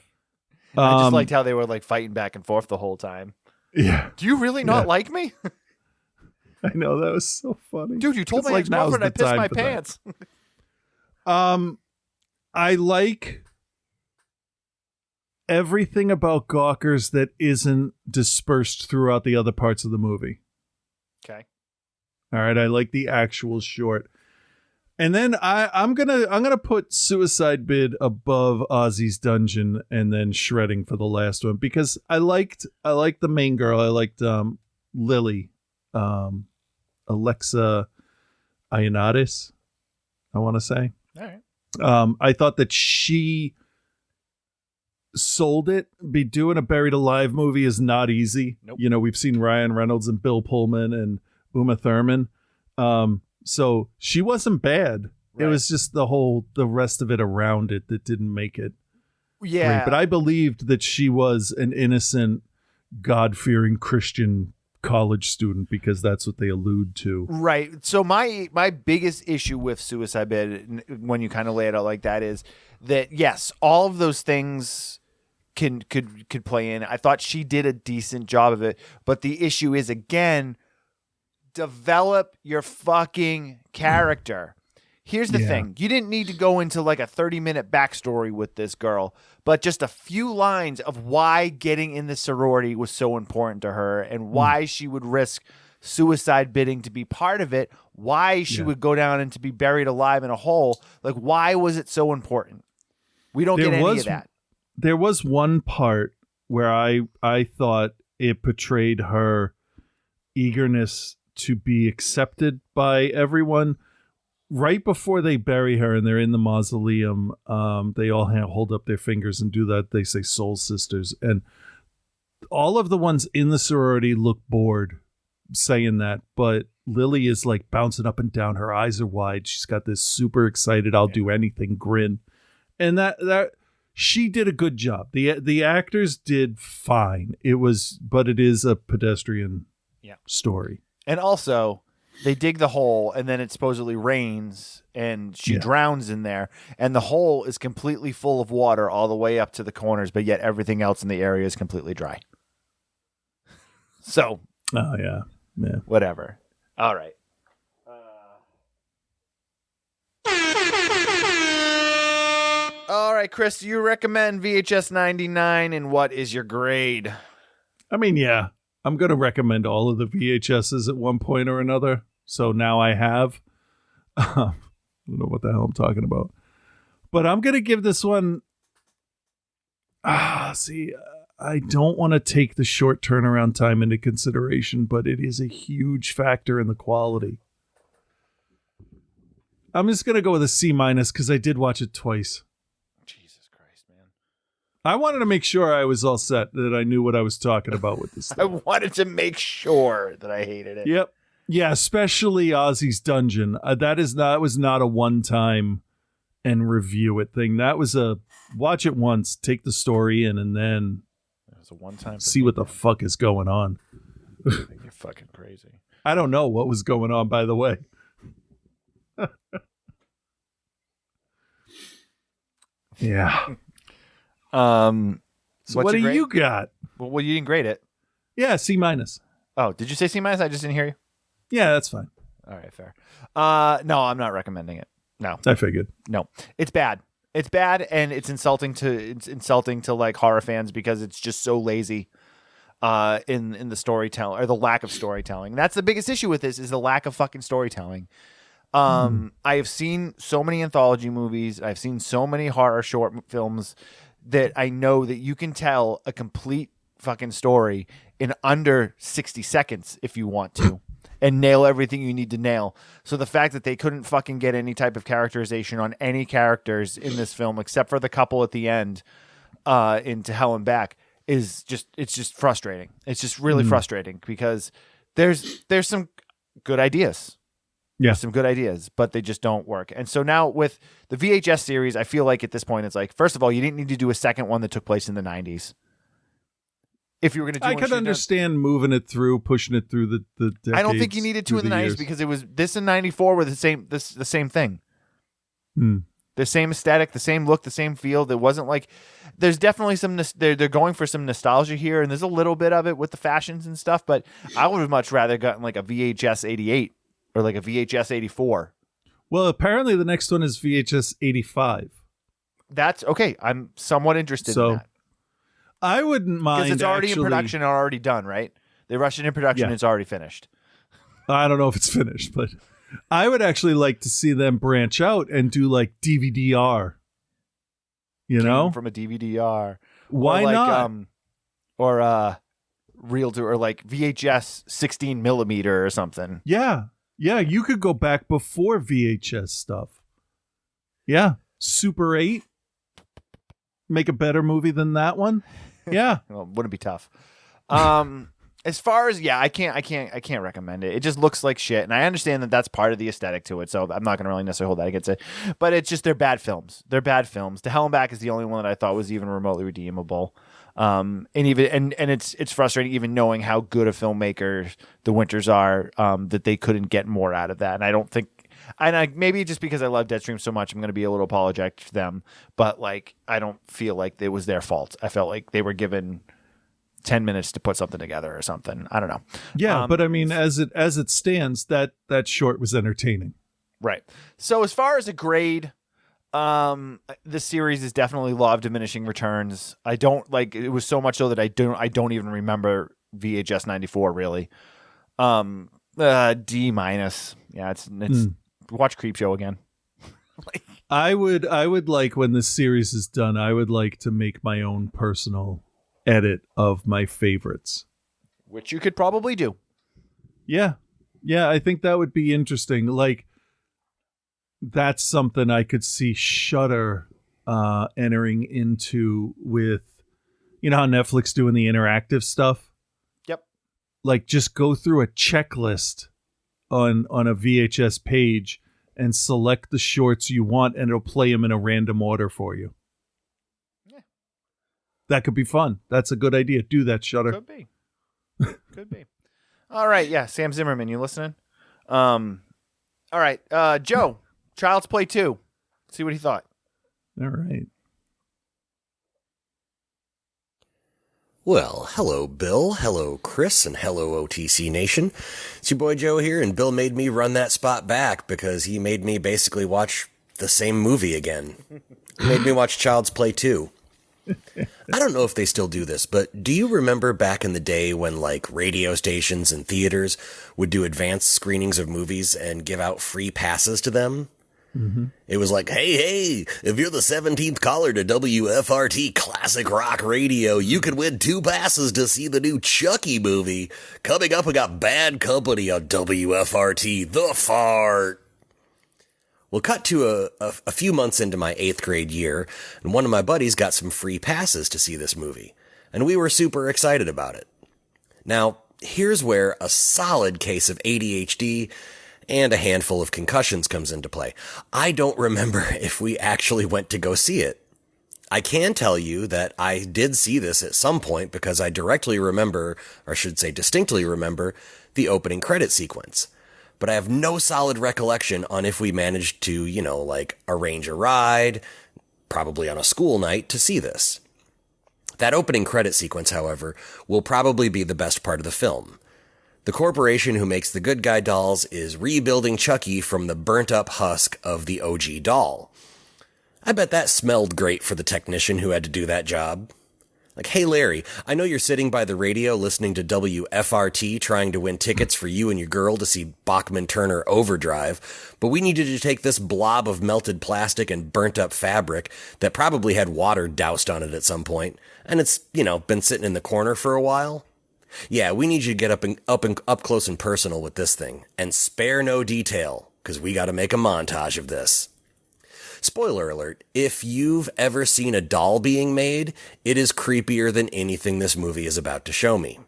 I just liked how they were like fighting back and forth the whole time. Yeah. Do you really not like me? I know, that was so funny. Dude, you told my ex-girlfriend I pissed my pants. I like everything about Gawkers that isn't dispersed throughout the other parts of the movie. Okay. All right, I like the actual short. And then I'm gonna put Suicide Bid above Ozzy's Dungeon, and then Shredding for the last one, because I liked the main girl. I liked Lily, Alexa Ioannidis, I want to say. All right. I thought that she sold it. Be doing a Buried Alive movie is not easy. Nope. We've seen Ryan Reynolds and Bill Pullman and Uma Thurman. So she wasn't bad. Right. It was just the rest of it around it that didn't make it. Yeah. Great. But I believed that she was an innocent, God-fearing Christian college student, because that's what they allude to. Right. So my biggest issue with Suicide Bid, when you kind of lay it out like that, is that yes, all of those things could play in. I thought she did a decent job of it, but the issue is, again, develop your fucking character. Here's the thing. You didn't need to go into like a 30-minute backstory with this girl, but just a few lines of why getting in the sorority was so important to her, and why she would risk suicide bidding to be part of it, why she would go down and to be buried alive in a hole. Like, why was it so important? We don't get any of that. There was one part where I thought it portrayed her eagerness to be accepted by everyone. Right before they bury her and they're in the mausoleum, they all hold up their fingers and do that. They say soul sisters. And all of the ones in the sorority look bored saying that, but Lily is like bouncing up and down. Her eyes are wide. She's got this super excited, I'll do anything grin. And that she did a good job. The actors did fine. But it is a pedestrian story. And also, They dig the hole, and then it supposedly rains, and she drowns in there. And the hole is completely full of water all the way up to the corners, but yet everything else in the area is completely dry. So, whatever. All right. All right, Chris, do you recommend VHS 99, and what is your grade? I mean, yeah, I'm going to recommend all of the VHSs at one point or another. So now I have. I don't know what the hell I'm talking about. But I'm going to give this one. I don't want to take the short turnaround time into consideration, but it is a huge factor in the quality. I'm just going to go with a C- because I did watch it twice. Jesus Christ, man. I wanted to make sure I was all set, that I knew what I was talking about with this I wanted to make sure that I hated it. Yep. Yeah, especially Ozzy's Dungeon. That was not a one-time and review it thing. That was a watch it once, take the story in, and then it was a one-time see what the fuck is going on. You're fucking crazy. I don't know what was going on, by the way. Yeah. So what do you got? Well, you didn't grade it. Yeah, C-. Oh, did you say C-? I just didn't hear you. Yeah, that's fine. All right, fair. No, I'm not recommending it. No. I figured. No. It's bad. It's bad, and it's insulting to like horror fans because it's just so lazy in the storytelling, or the lack of storytelling. That's the biggest issue with this, is the lack of fucking storytelling. I have seen so many anthology movies, I've seen so many horror short films that I know that you can tell a complete fucking story in under 60 seconds if you want to, and nail everything you need to nail. So the fact that they couldn't fucking get any type of characterization on any characters in this film except for the couple at the end into Hell and Back it's just frustrating. It's just really frustrating because there's some good ideas. Yeah. Some good ideas, but they just don't work. And so now with the VHS series, I feel like at this point, it's like, first of all, you didn't need to do a second one that took place in the 90s. If you were going to do I could understand moving it through, pushing it through the decades. I don't think you needed to in the 90s because it was this in 94 were the same thing. The same aesthetic, the same look, the same feel. There wasn't like, there's definitely some, they're going for some nostalgia here, and there's a little bit of it with the fashions and stuff, but I would have much rather gotten like a VHS 88 or like a VHS 84. Well, apparently the next one is VHS 85. That's okay. I'm somewhat interested in that. I wouldn't mind. Because it's already in production and already done, right? They rushed it in production and it's already finished. I don't know if it's finished, but I would actually like to see them branch out and do like DVD-R. You know? From a DVD-R. Why not? Or reel to, or like VHS 16 millimeter or something. Yeah. Yeah, you could go back before VHS stuff. Yeah. Super 8. Make a better movie than that one. Yeah. Well, wouldn't be tough. As far as I can't recommend it. It just looks like shit, and I understand that that's part of the aesthetic to it. So I'm not going to really necessarily hold that against it. But it's just they're bad films. They're bad films. To Hell and Back is the only one that I thought was even remotely redeemable. And it's frustrating even knowing how good a filmmaker the Winters are, that they couldn't get more out of that. And I don't think. And maybe just because I love Deadstream so much, I'm going to be a little apologetic to them. But like, I don't feel like it was their fault. I felt like they were given 10 minutes to put something together or something. I don't know. Yeah, but I mean, as it stands, that short was entertaining. Right. So as far as a grade, this series is definitely law of diminishing returns. I don't like it was so much so that I don't even remember VHS 94 really. D-. Yeah, it's watch Creepshow again. I would like, when this series is done, I would like to make my own personal edit of my favorites, which you could probably do. Yeah, I think that would be interesting. Like, that's something I could see Shudder entering into with, you know how Netflix doing the interactive stuff. Yep. Like, just go through a checklist on a VHS page and select the shorts you want, and it'll play them in a random order for you. Yeah. That could be fun. That's a good idea. Do that, Shudder. Could be. All right. Yeah. Sam Zimmerman, you listening? All right, Joe, Child's Play 2. See what he thought. All right. Well, hello, Bill. Hello, Chris, and hello, OTC Nation. It's your boy Joe here, and Bill made me run that spot back because he made me basically watch the same movie again. He made me watch Child's Play 2. I don't know if they still do this, but do you remember back in the day when, like, radio stations and theaters would do advanced screenings of movies and give out free passes to them? Mm-hmm. It was like, hey, if you're the 17th caller to WFRT Classic Rock Radio, you could win 2 passes to see the new Chucky movie. Coming up, we got Bad Company on WFRT, The Fart. We'll cut to a few months into my 8th grade year, and one of my buddies got some free passes to see this movie, and we were super excited about it. Now, here's where a solid case of ADHD and a handful of concussions comes into play. I don't remember if we actually went to go see it. I can tell you that I did see this at some point because I directly remember, or I should say distinctly remember, the opening credit sequence. But I have no solid recollection on if we managed to, like arrange a ride, probably on a school night, to see this. That opening credit sequence, however, will probably be the best part of the film. The corporation who makes the good guy dolls is rebuilding Chucky from the burnt-up husk of the OG doll. I bet that smelled great for the technician who had to do that job. Like, hey Larry, I know you're sitting by the radio listening to WFRT trying to win tickets for you and your girl to see Bachman-Turner Overdrive, but we need you to take this blob of melted plastic and burnt-up fabric that probably had water doused on it at some point, and it's, been sitting in the corner for a while. Yeah, we need you to get up close and personal with this thing, and spare no detail, because we got to make a montage of this. Spoiler alert, if you've ever seen a doll being made, it is creepier than anything this movie is about to show me.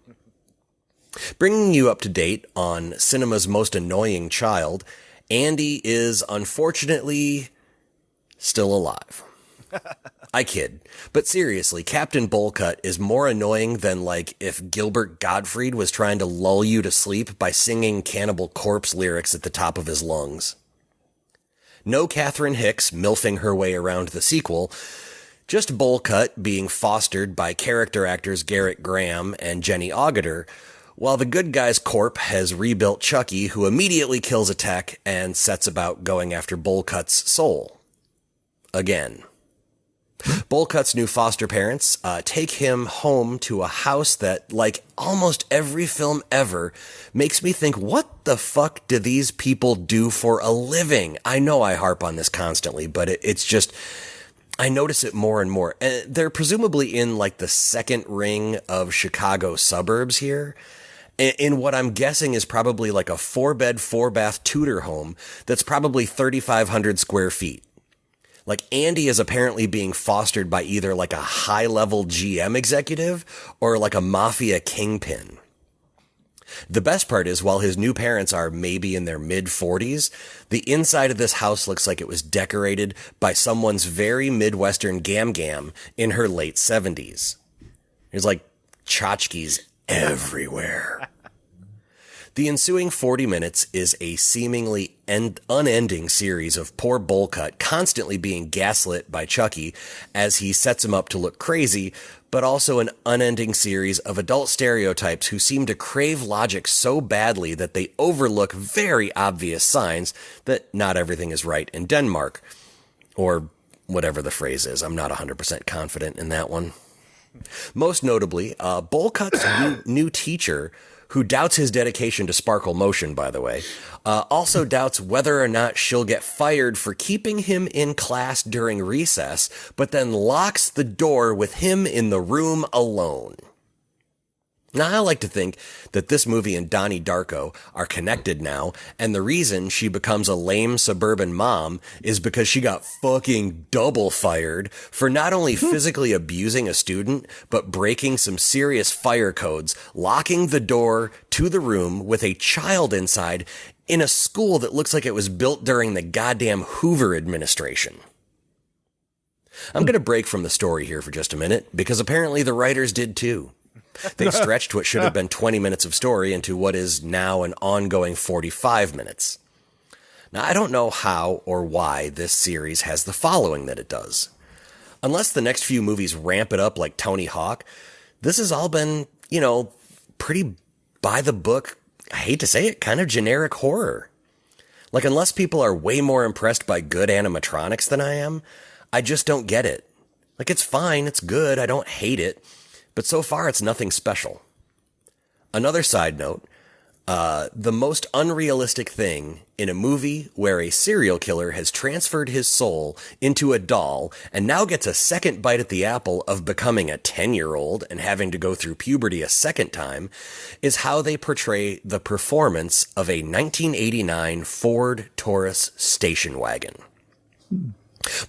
Bringing you up to date on cinema's most annoying child, Andy is unfortunately still alive. I kid. But seriously, Captain Bullcut is more annoying than, like, if Gilbert Gottfried was trying to lull you to sleep by singing Cannibal Corpse lyrics at the top of his lungs. No Catherine Hicks milfing her way around the sequel, just Bullcut being fostered by character actors Garrett Graham and Jenny Agutter, while the good guy's corp has rebuilt Chucky, who immediately kills a tech and sets about going after Bullcut's soul. Again. Bullcut's new foster parents take him home to a house that, like almost every film ever, makes me think, what the fuck do these people do for a living? I know I harp on this constantly, but it's just, I notice it more and more. They're presumably in like the second ring of Chicago suburbs here, in what I'm guessing is probably like a 4-bed, 4-bath Tudor home that's probably 3,500 square feet. Like, Andy is apparently being fostered by either like a high-level GM executive or like a mafia kingpin. The best part is, while his new parents are maybe in their mid-40s, the inside of this house looks like it was decorated by someone's very Midwestern gam-gam in her late 70s. There's like tchotchkes everywhere. The ensuing 40 minutes is a seemingly unending series of poor Bullcut constantly being gaslit by Chucky as he sets him up to look crazy, but also an unending series of adult stereotypes who seem to crave logic so badly that they overlook very obvious signs that not everything is right in Denmark. Or whatever the phrase is. I'm not 100% confident in that one. Most notably, Bullcut's new teacher, who doubts his dedication to sparkle motion, by the way, also doubts whether or not she'll get fired for keeping him in class during recess, but then locks the door with him in the room alone. Now, I like to think that this movie and Donnie Darko are connected now, and the reason she becomes a lame suburban mom is because she got fucking double fired for not only physically abusing a student, but breaking some serious fire codes, locking the door to the room with a child inside in a school that looks like it was built during the goddamn Hoover administration. I'm going to break from the story here for just a minute, because apparently the writers did too. They stretched what should have been 20 minutes of story into what is now an ongoing 45 minutes. Now, I don't know how or why this series has the following that it does. Unless the next few movies ramp it up like Tony Hawk, this has all been, pretty by the book, I hate to say it, kind of generic horror. Like, unless people are way more impressed by good animatronics than I am, I just don't get it. Like, it's fine, it's good, I don't hate it, but so far it's nothing special. Another side note, the most unrealistic thing in a movie where a serial killer has transferred his soul into a doll and now gets a second bite at the apple of becoming a 10-year-old and having to go through puberty a second time is how they portray the performance of a 1989 Ford Taurus station wagon.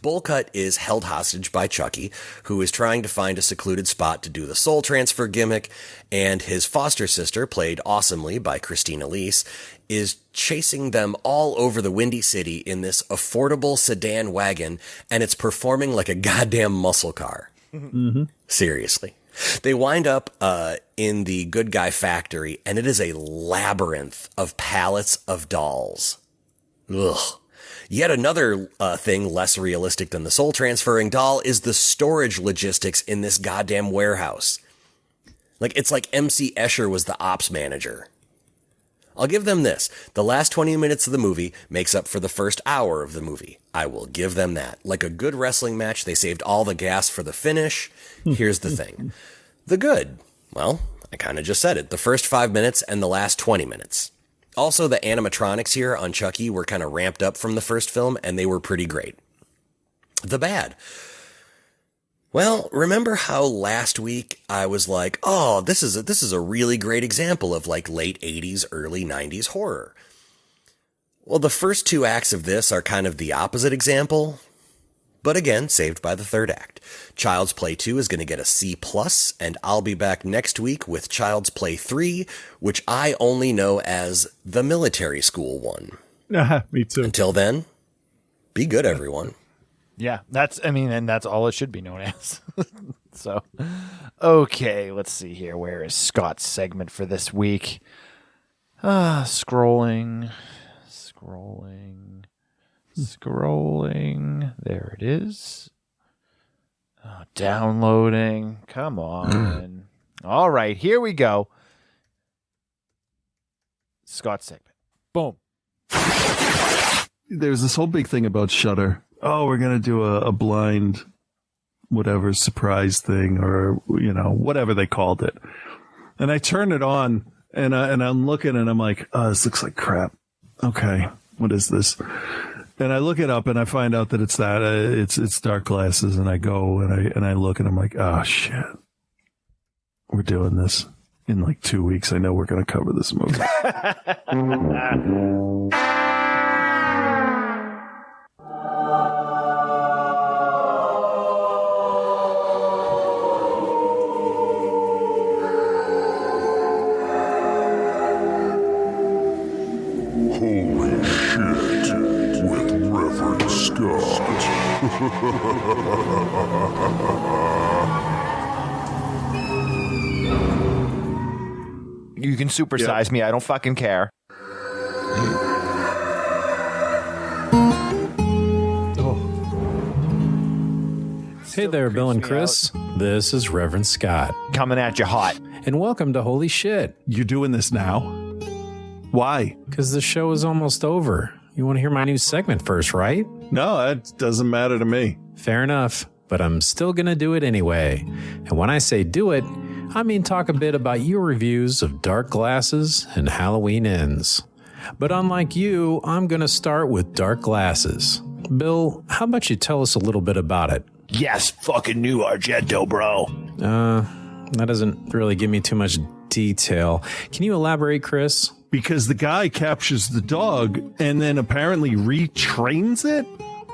Bullcut is held hostage by Chucky, who is trying to find a secluded spot to do the soul transfer gimmick, and his foster sister, played awesomely by Christina Leese, is chasing them all over the Windy City in this affordable sedan wagon, and it's performing like a goddamn muscle car. Mm-hmm. Seriously. They wind up in the Good Guy factory, and it is a labyrinth of pallets of dolls. Ugh. Yet another thing less realistic than the soul transferring doll is the storage logistics in this goddamn warehouse. It's like MC Escher was the ops manager. I'll give them this. The last 20 minutes of the movie makes up for the first hour of the movie. I will give them that. Like a good wrestling match, they saved all the gas for the finish. Here's the thing. The good. Well, I kind of just said it. The first 5 minutes and the last 20 minutes. Also, the animatronics here on Chucky were kind of ramped up from the first film, and they were pretty great. The bad. Well, remember how last week I was like, oh, this is a really great example of like late 80s, early 90s horror. Well, the first 2 acts of this are kind of the opposite example, but again, saved by the third act. Child's Play 2 is going to get a C+, and I'll be back next week with Child's Play 3, which I only know as the military school one. Me too. Until then, be good, everyone. Yeah, that's all it should be known as. So, okay, let's see here. Where is Scott's segment for this week? Scrolling. There it is. Oh, downloading. Come on. All right, here we go. Scott's segment. Boom. There's this whole big thing about Shudder. Oh, we're going to do a blind whatever surprise thing or, whatever they called it. And I turn it on and I'm looking and I'm like, oh, this looks like crap. Okay, what is this? And I look it up and I find out that it's that. It's Dark Glasses, and I go and I look and I'm like, oh shit, we're doing this in like 2 weeks. I know we're going to cover this movie. Holy shit with Reverend Scott. You can supersize me. I don't fucking care. Hey there, Bill and Chris. This is Reverend Scott. Coming at you hot. And welcome to Holy Shit. You're doing this now? Why? Because the show is almost over. You want to hear my new segment first, right? No, that doesn't matter to me. Fair enough, but I'm still going to do it anyway. And when I say do it, I mean talk a bit about your reviews of Dark Glasses and Halloween Ends. But unlike you, I'm going to start with Dark Glasses. Bill, how about you tell us a little bit about it? Yes, fucking new Argento, bro. That doesn't really give me too much detail. Can you elaborate, Chris? Because the guy captures the dog and then apparently retrains it?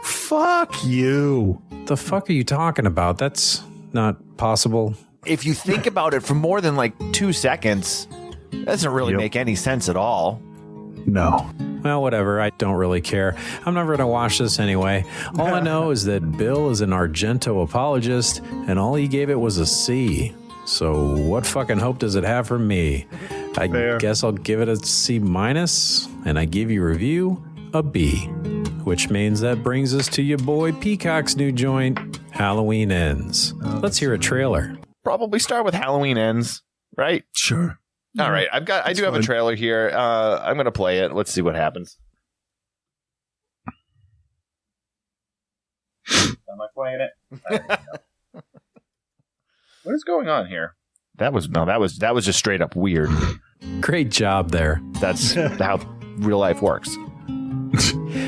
Fuck you. The fuck are you talking about? That's not possible. If you think about it for more than like 2 seconds, that doesn't really make any sense at all. No. Well, whatever. I don't really care. I'm never going to watch this anyway. All I know is that Bill is an Argento apologist, and all he gave it was a C. So what fucking hope does it have for me? I guess I'll give it a C-, and I give your review a B. Which means that brings us to your boy Peacock's new joint, Halloween Ends. Let's hear a trailer. Probably start with Halloween Ends, right? Sure. All right, I do have a trailer here. I'm going to play it. Let's see what happens. Am I playing it? What is going on here? That was just straight up weird. Great job there. That's how real life works.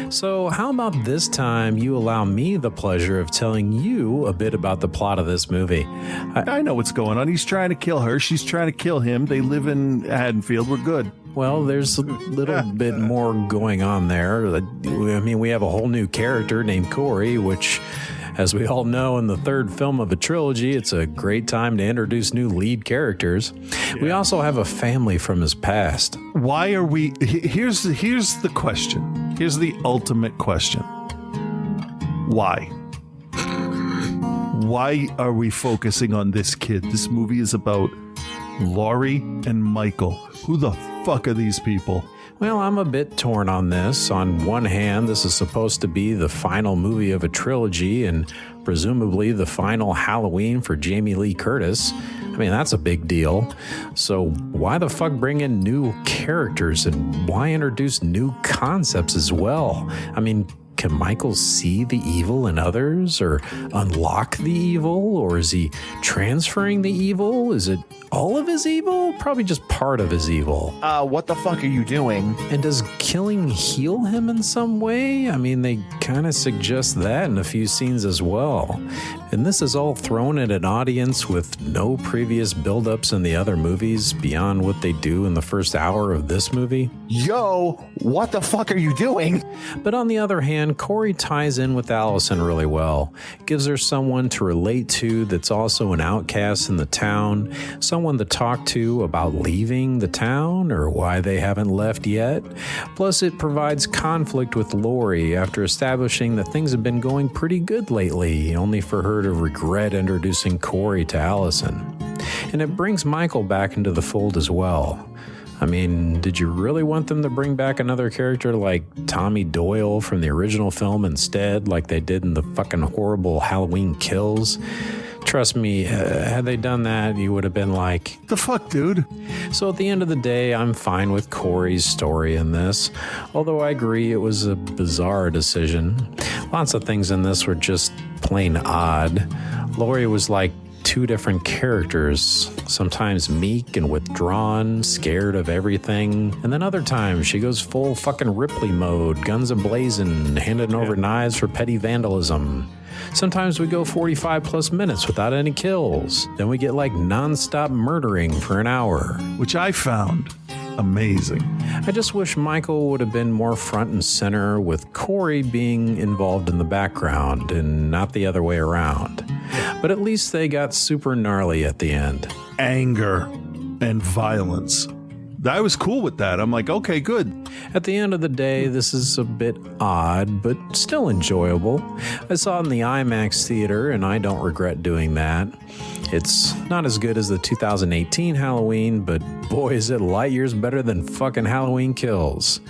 So how about this time you allow me the pleasure of telling you a bit about the plot of this movie? I know what's going on. He's trying to kill her. She's trying to kill him. They live in Haddonfield. We're good. Well, there's a little bit more going on there. I mean, we have a whole new character named Corey, which, as we all know, in the third film of a trilogy, it's a great time to introduce new lead characters. Yeah. We also have a family from his past. Why are we... Here's the question. Here's the ultimate question. Why? Why are we focusing on this kid? This movie is about Laurie and Michael. Who the fuck are these people? Well, I'm a bit torn on this. On one hand, this is supposed to be the final movie of a trilogy and presumably the final Halloween for Jamie Lee Curtis. I mean, that's a big deal. So why the fuck bring in new characters and why introduce new concepts as well? I mean, can Michael see the evil in others or unlock the evil? Or is he transferring the evil? Is it all of his evil? Probably just part of his evil. What the fuck are you doing? And does killing heal him in some way? I mean, they kind of suggest that in a few scenes as well. And this is all thrown at an audience with no previous buildups in the other movies beyond what they do in the first hour of this movie. Yo, what the fuck are you doing? But on the other hand, Corey ties in with Allison really well. Gives her someone to relate to that's also an outcast in the town, someone to talk to about leaving the town or why they haven't left yet. Plus, it provides conflict with Laurie after establishing that things have been going pretty good lately, only for her to regret introducing Corey to Allison. And it brings Michael back into the fold as well. I mean, did you really want them to bring back another character like Tommy Doyle from the original film instead, like they did in the fucking horrible Halloween Kills? Trust me, had they done that, you would have been like, the fuck, dude? So at the end of the day, I'm fine with Corey's story in this, although I agree it was a bizarre decision. Lots of things in this were just plain odd. Laurie was like two different characters, sometimes meek and withdrawn, scared of everything, and then other times she goes full fucking Ripley mode, guns a-blazing, handing over knives for petty vandalism. Sometimes we go 45 plus minutes without any kills. Then we get like non-stop murdering for an hour. Which I found amazing. I just wish Michael would have been more front and center with Corey being involved in the background and not the other way around. But at least they got super gnarly at the end. Anger and violence. I was cool with that. I'm like, okay, good. At the end of the day, this is a bit odd, but still enjoyable. I saw it in the IMAX theater, and I don't regret doing that. It's not as good as the 2018 Halloween, but boy, is it light years better than fucking Halloween Kills.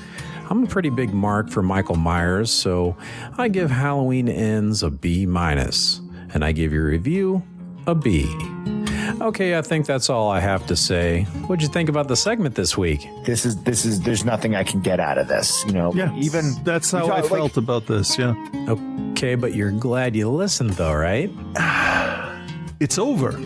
I'm a pretty big mark for Michael Myers, so I give Halloween Ends a B-, and I give your review a B. Okay, I think that's all I have to say. What'd you think about the segment this week? This is there's nothing I can get out of this, you know. Yeah, even that's how I felt about this, yeah. Okay, but you're glad you listened though, right? It's over.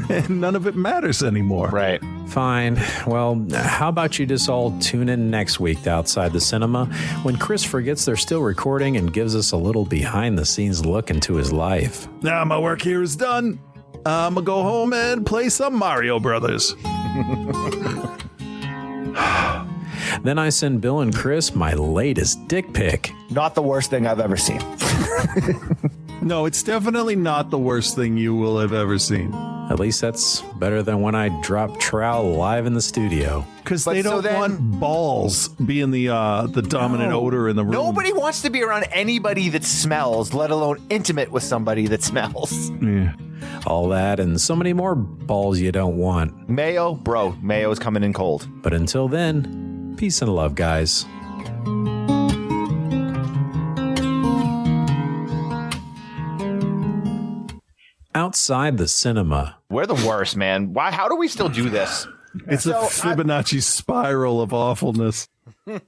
And none of it matters anymore. Right. Fine. Well, how about you just all tune in next week to Outside the Cinema when Chris forgets they're still recording and gives us a little behind the scenes look into his life. Now my work here is done. I'm gonna go home and play some Mario Brothers. Then I send Bill and Chris my latest dick pic. Not the worst thing I've ever seen. No, it's definitely not the worst thing you will have ever seen. At least that's better than when I drop trowel live in the studio. Because they don't want balls being the dominant odor in the room. Nobody wants to be around anybody that smells, let alone intimate with somebody that smells. Yeah. All that and so many more balls you don't want. Mayo, bro, mayo is coming in cold. But until then, peace and love, guys. Outside the cinema. We're the worst, man. Why? How do we still do this? It's a Fibonacci spiral of awfulness. Thank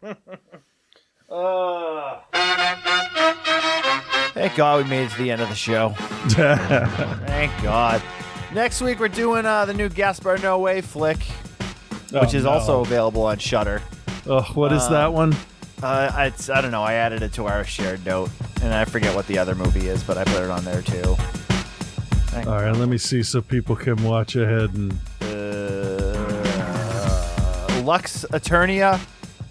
God we made it to the end of the show. Thank God. Next week we're doing the new Gaspar Noé flick, which is also available on Shudder. Oh, what is that one? I don't know. I added it to our shared note, and I forget what the other movie is, but I put it on there too. All right, let me see so people can watch ahead. And Lux Eternia,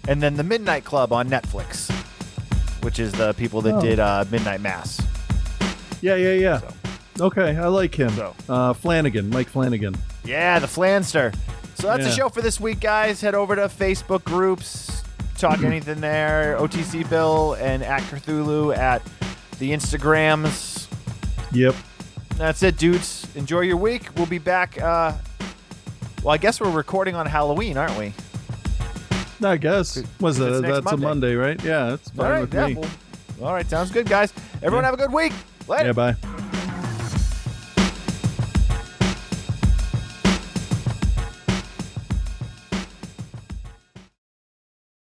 and then The Midnight Club on Netflix, which is the people that did Midnight Mass. Yeah. So. Okay, I like him. Flanagan, Mike Flanagan. Yeah, the Flanster. So that's the show for this week, guys. Head over to Facebook groups, talk anything there. OTC Bill and at Cthulhu at the Instagrams. Yep. That's it, dudes. Enjoy your week. We'll be back. Well, I guess we're recording on Halloween, aren't we? I guess. That's Monday. A Monday, right? Yeah, that's fine with me. All right, sounds good, guys. Everyone have a good week. Later. Yeah, bye.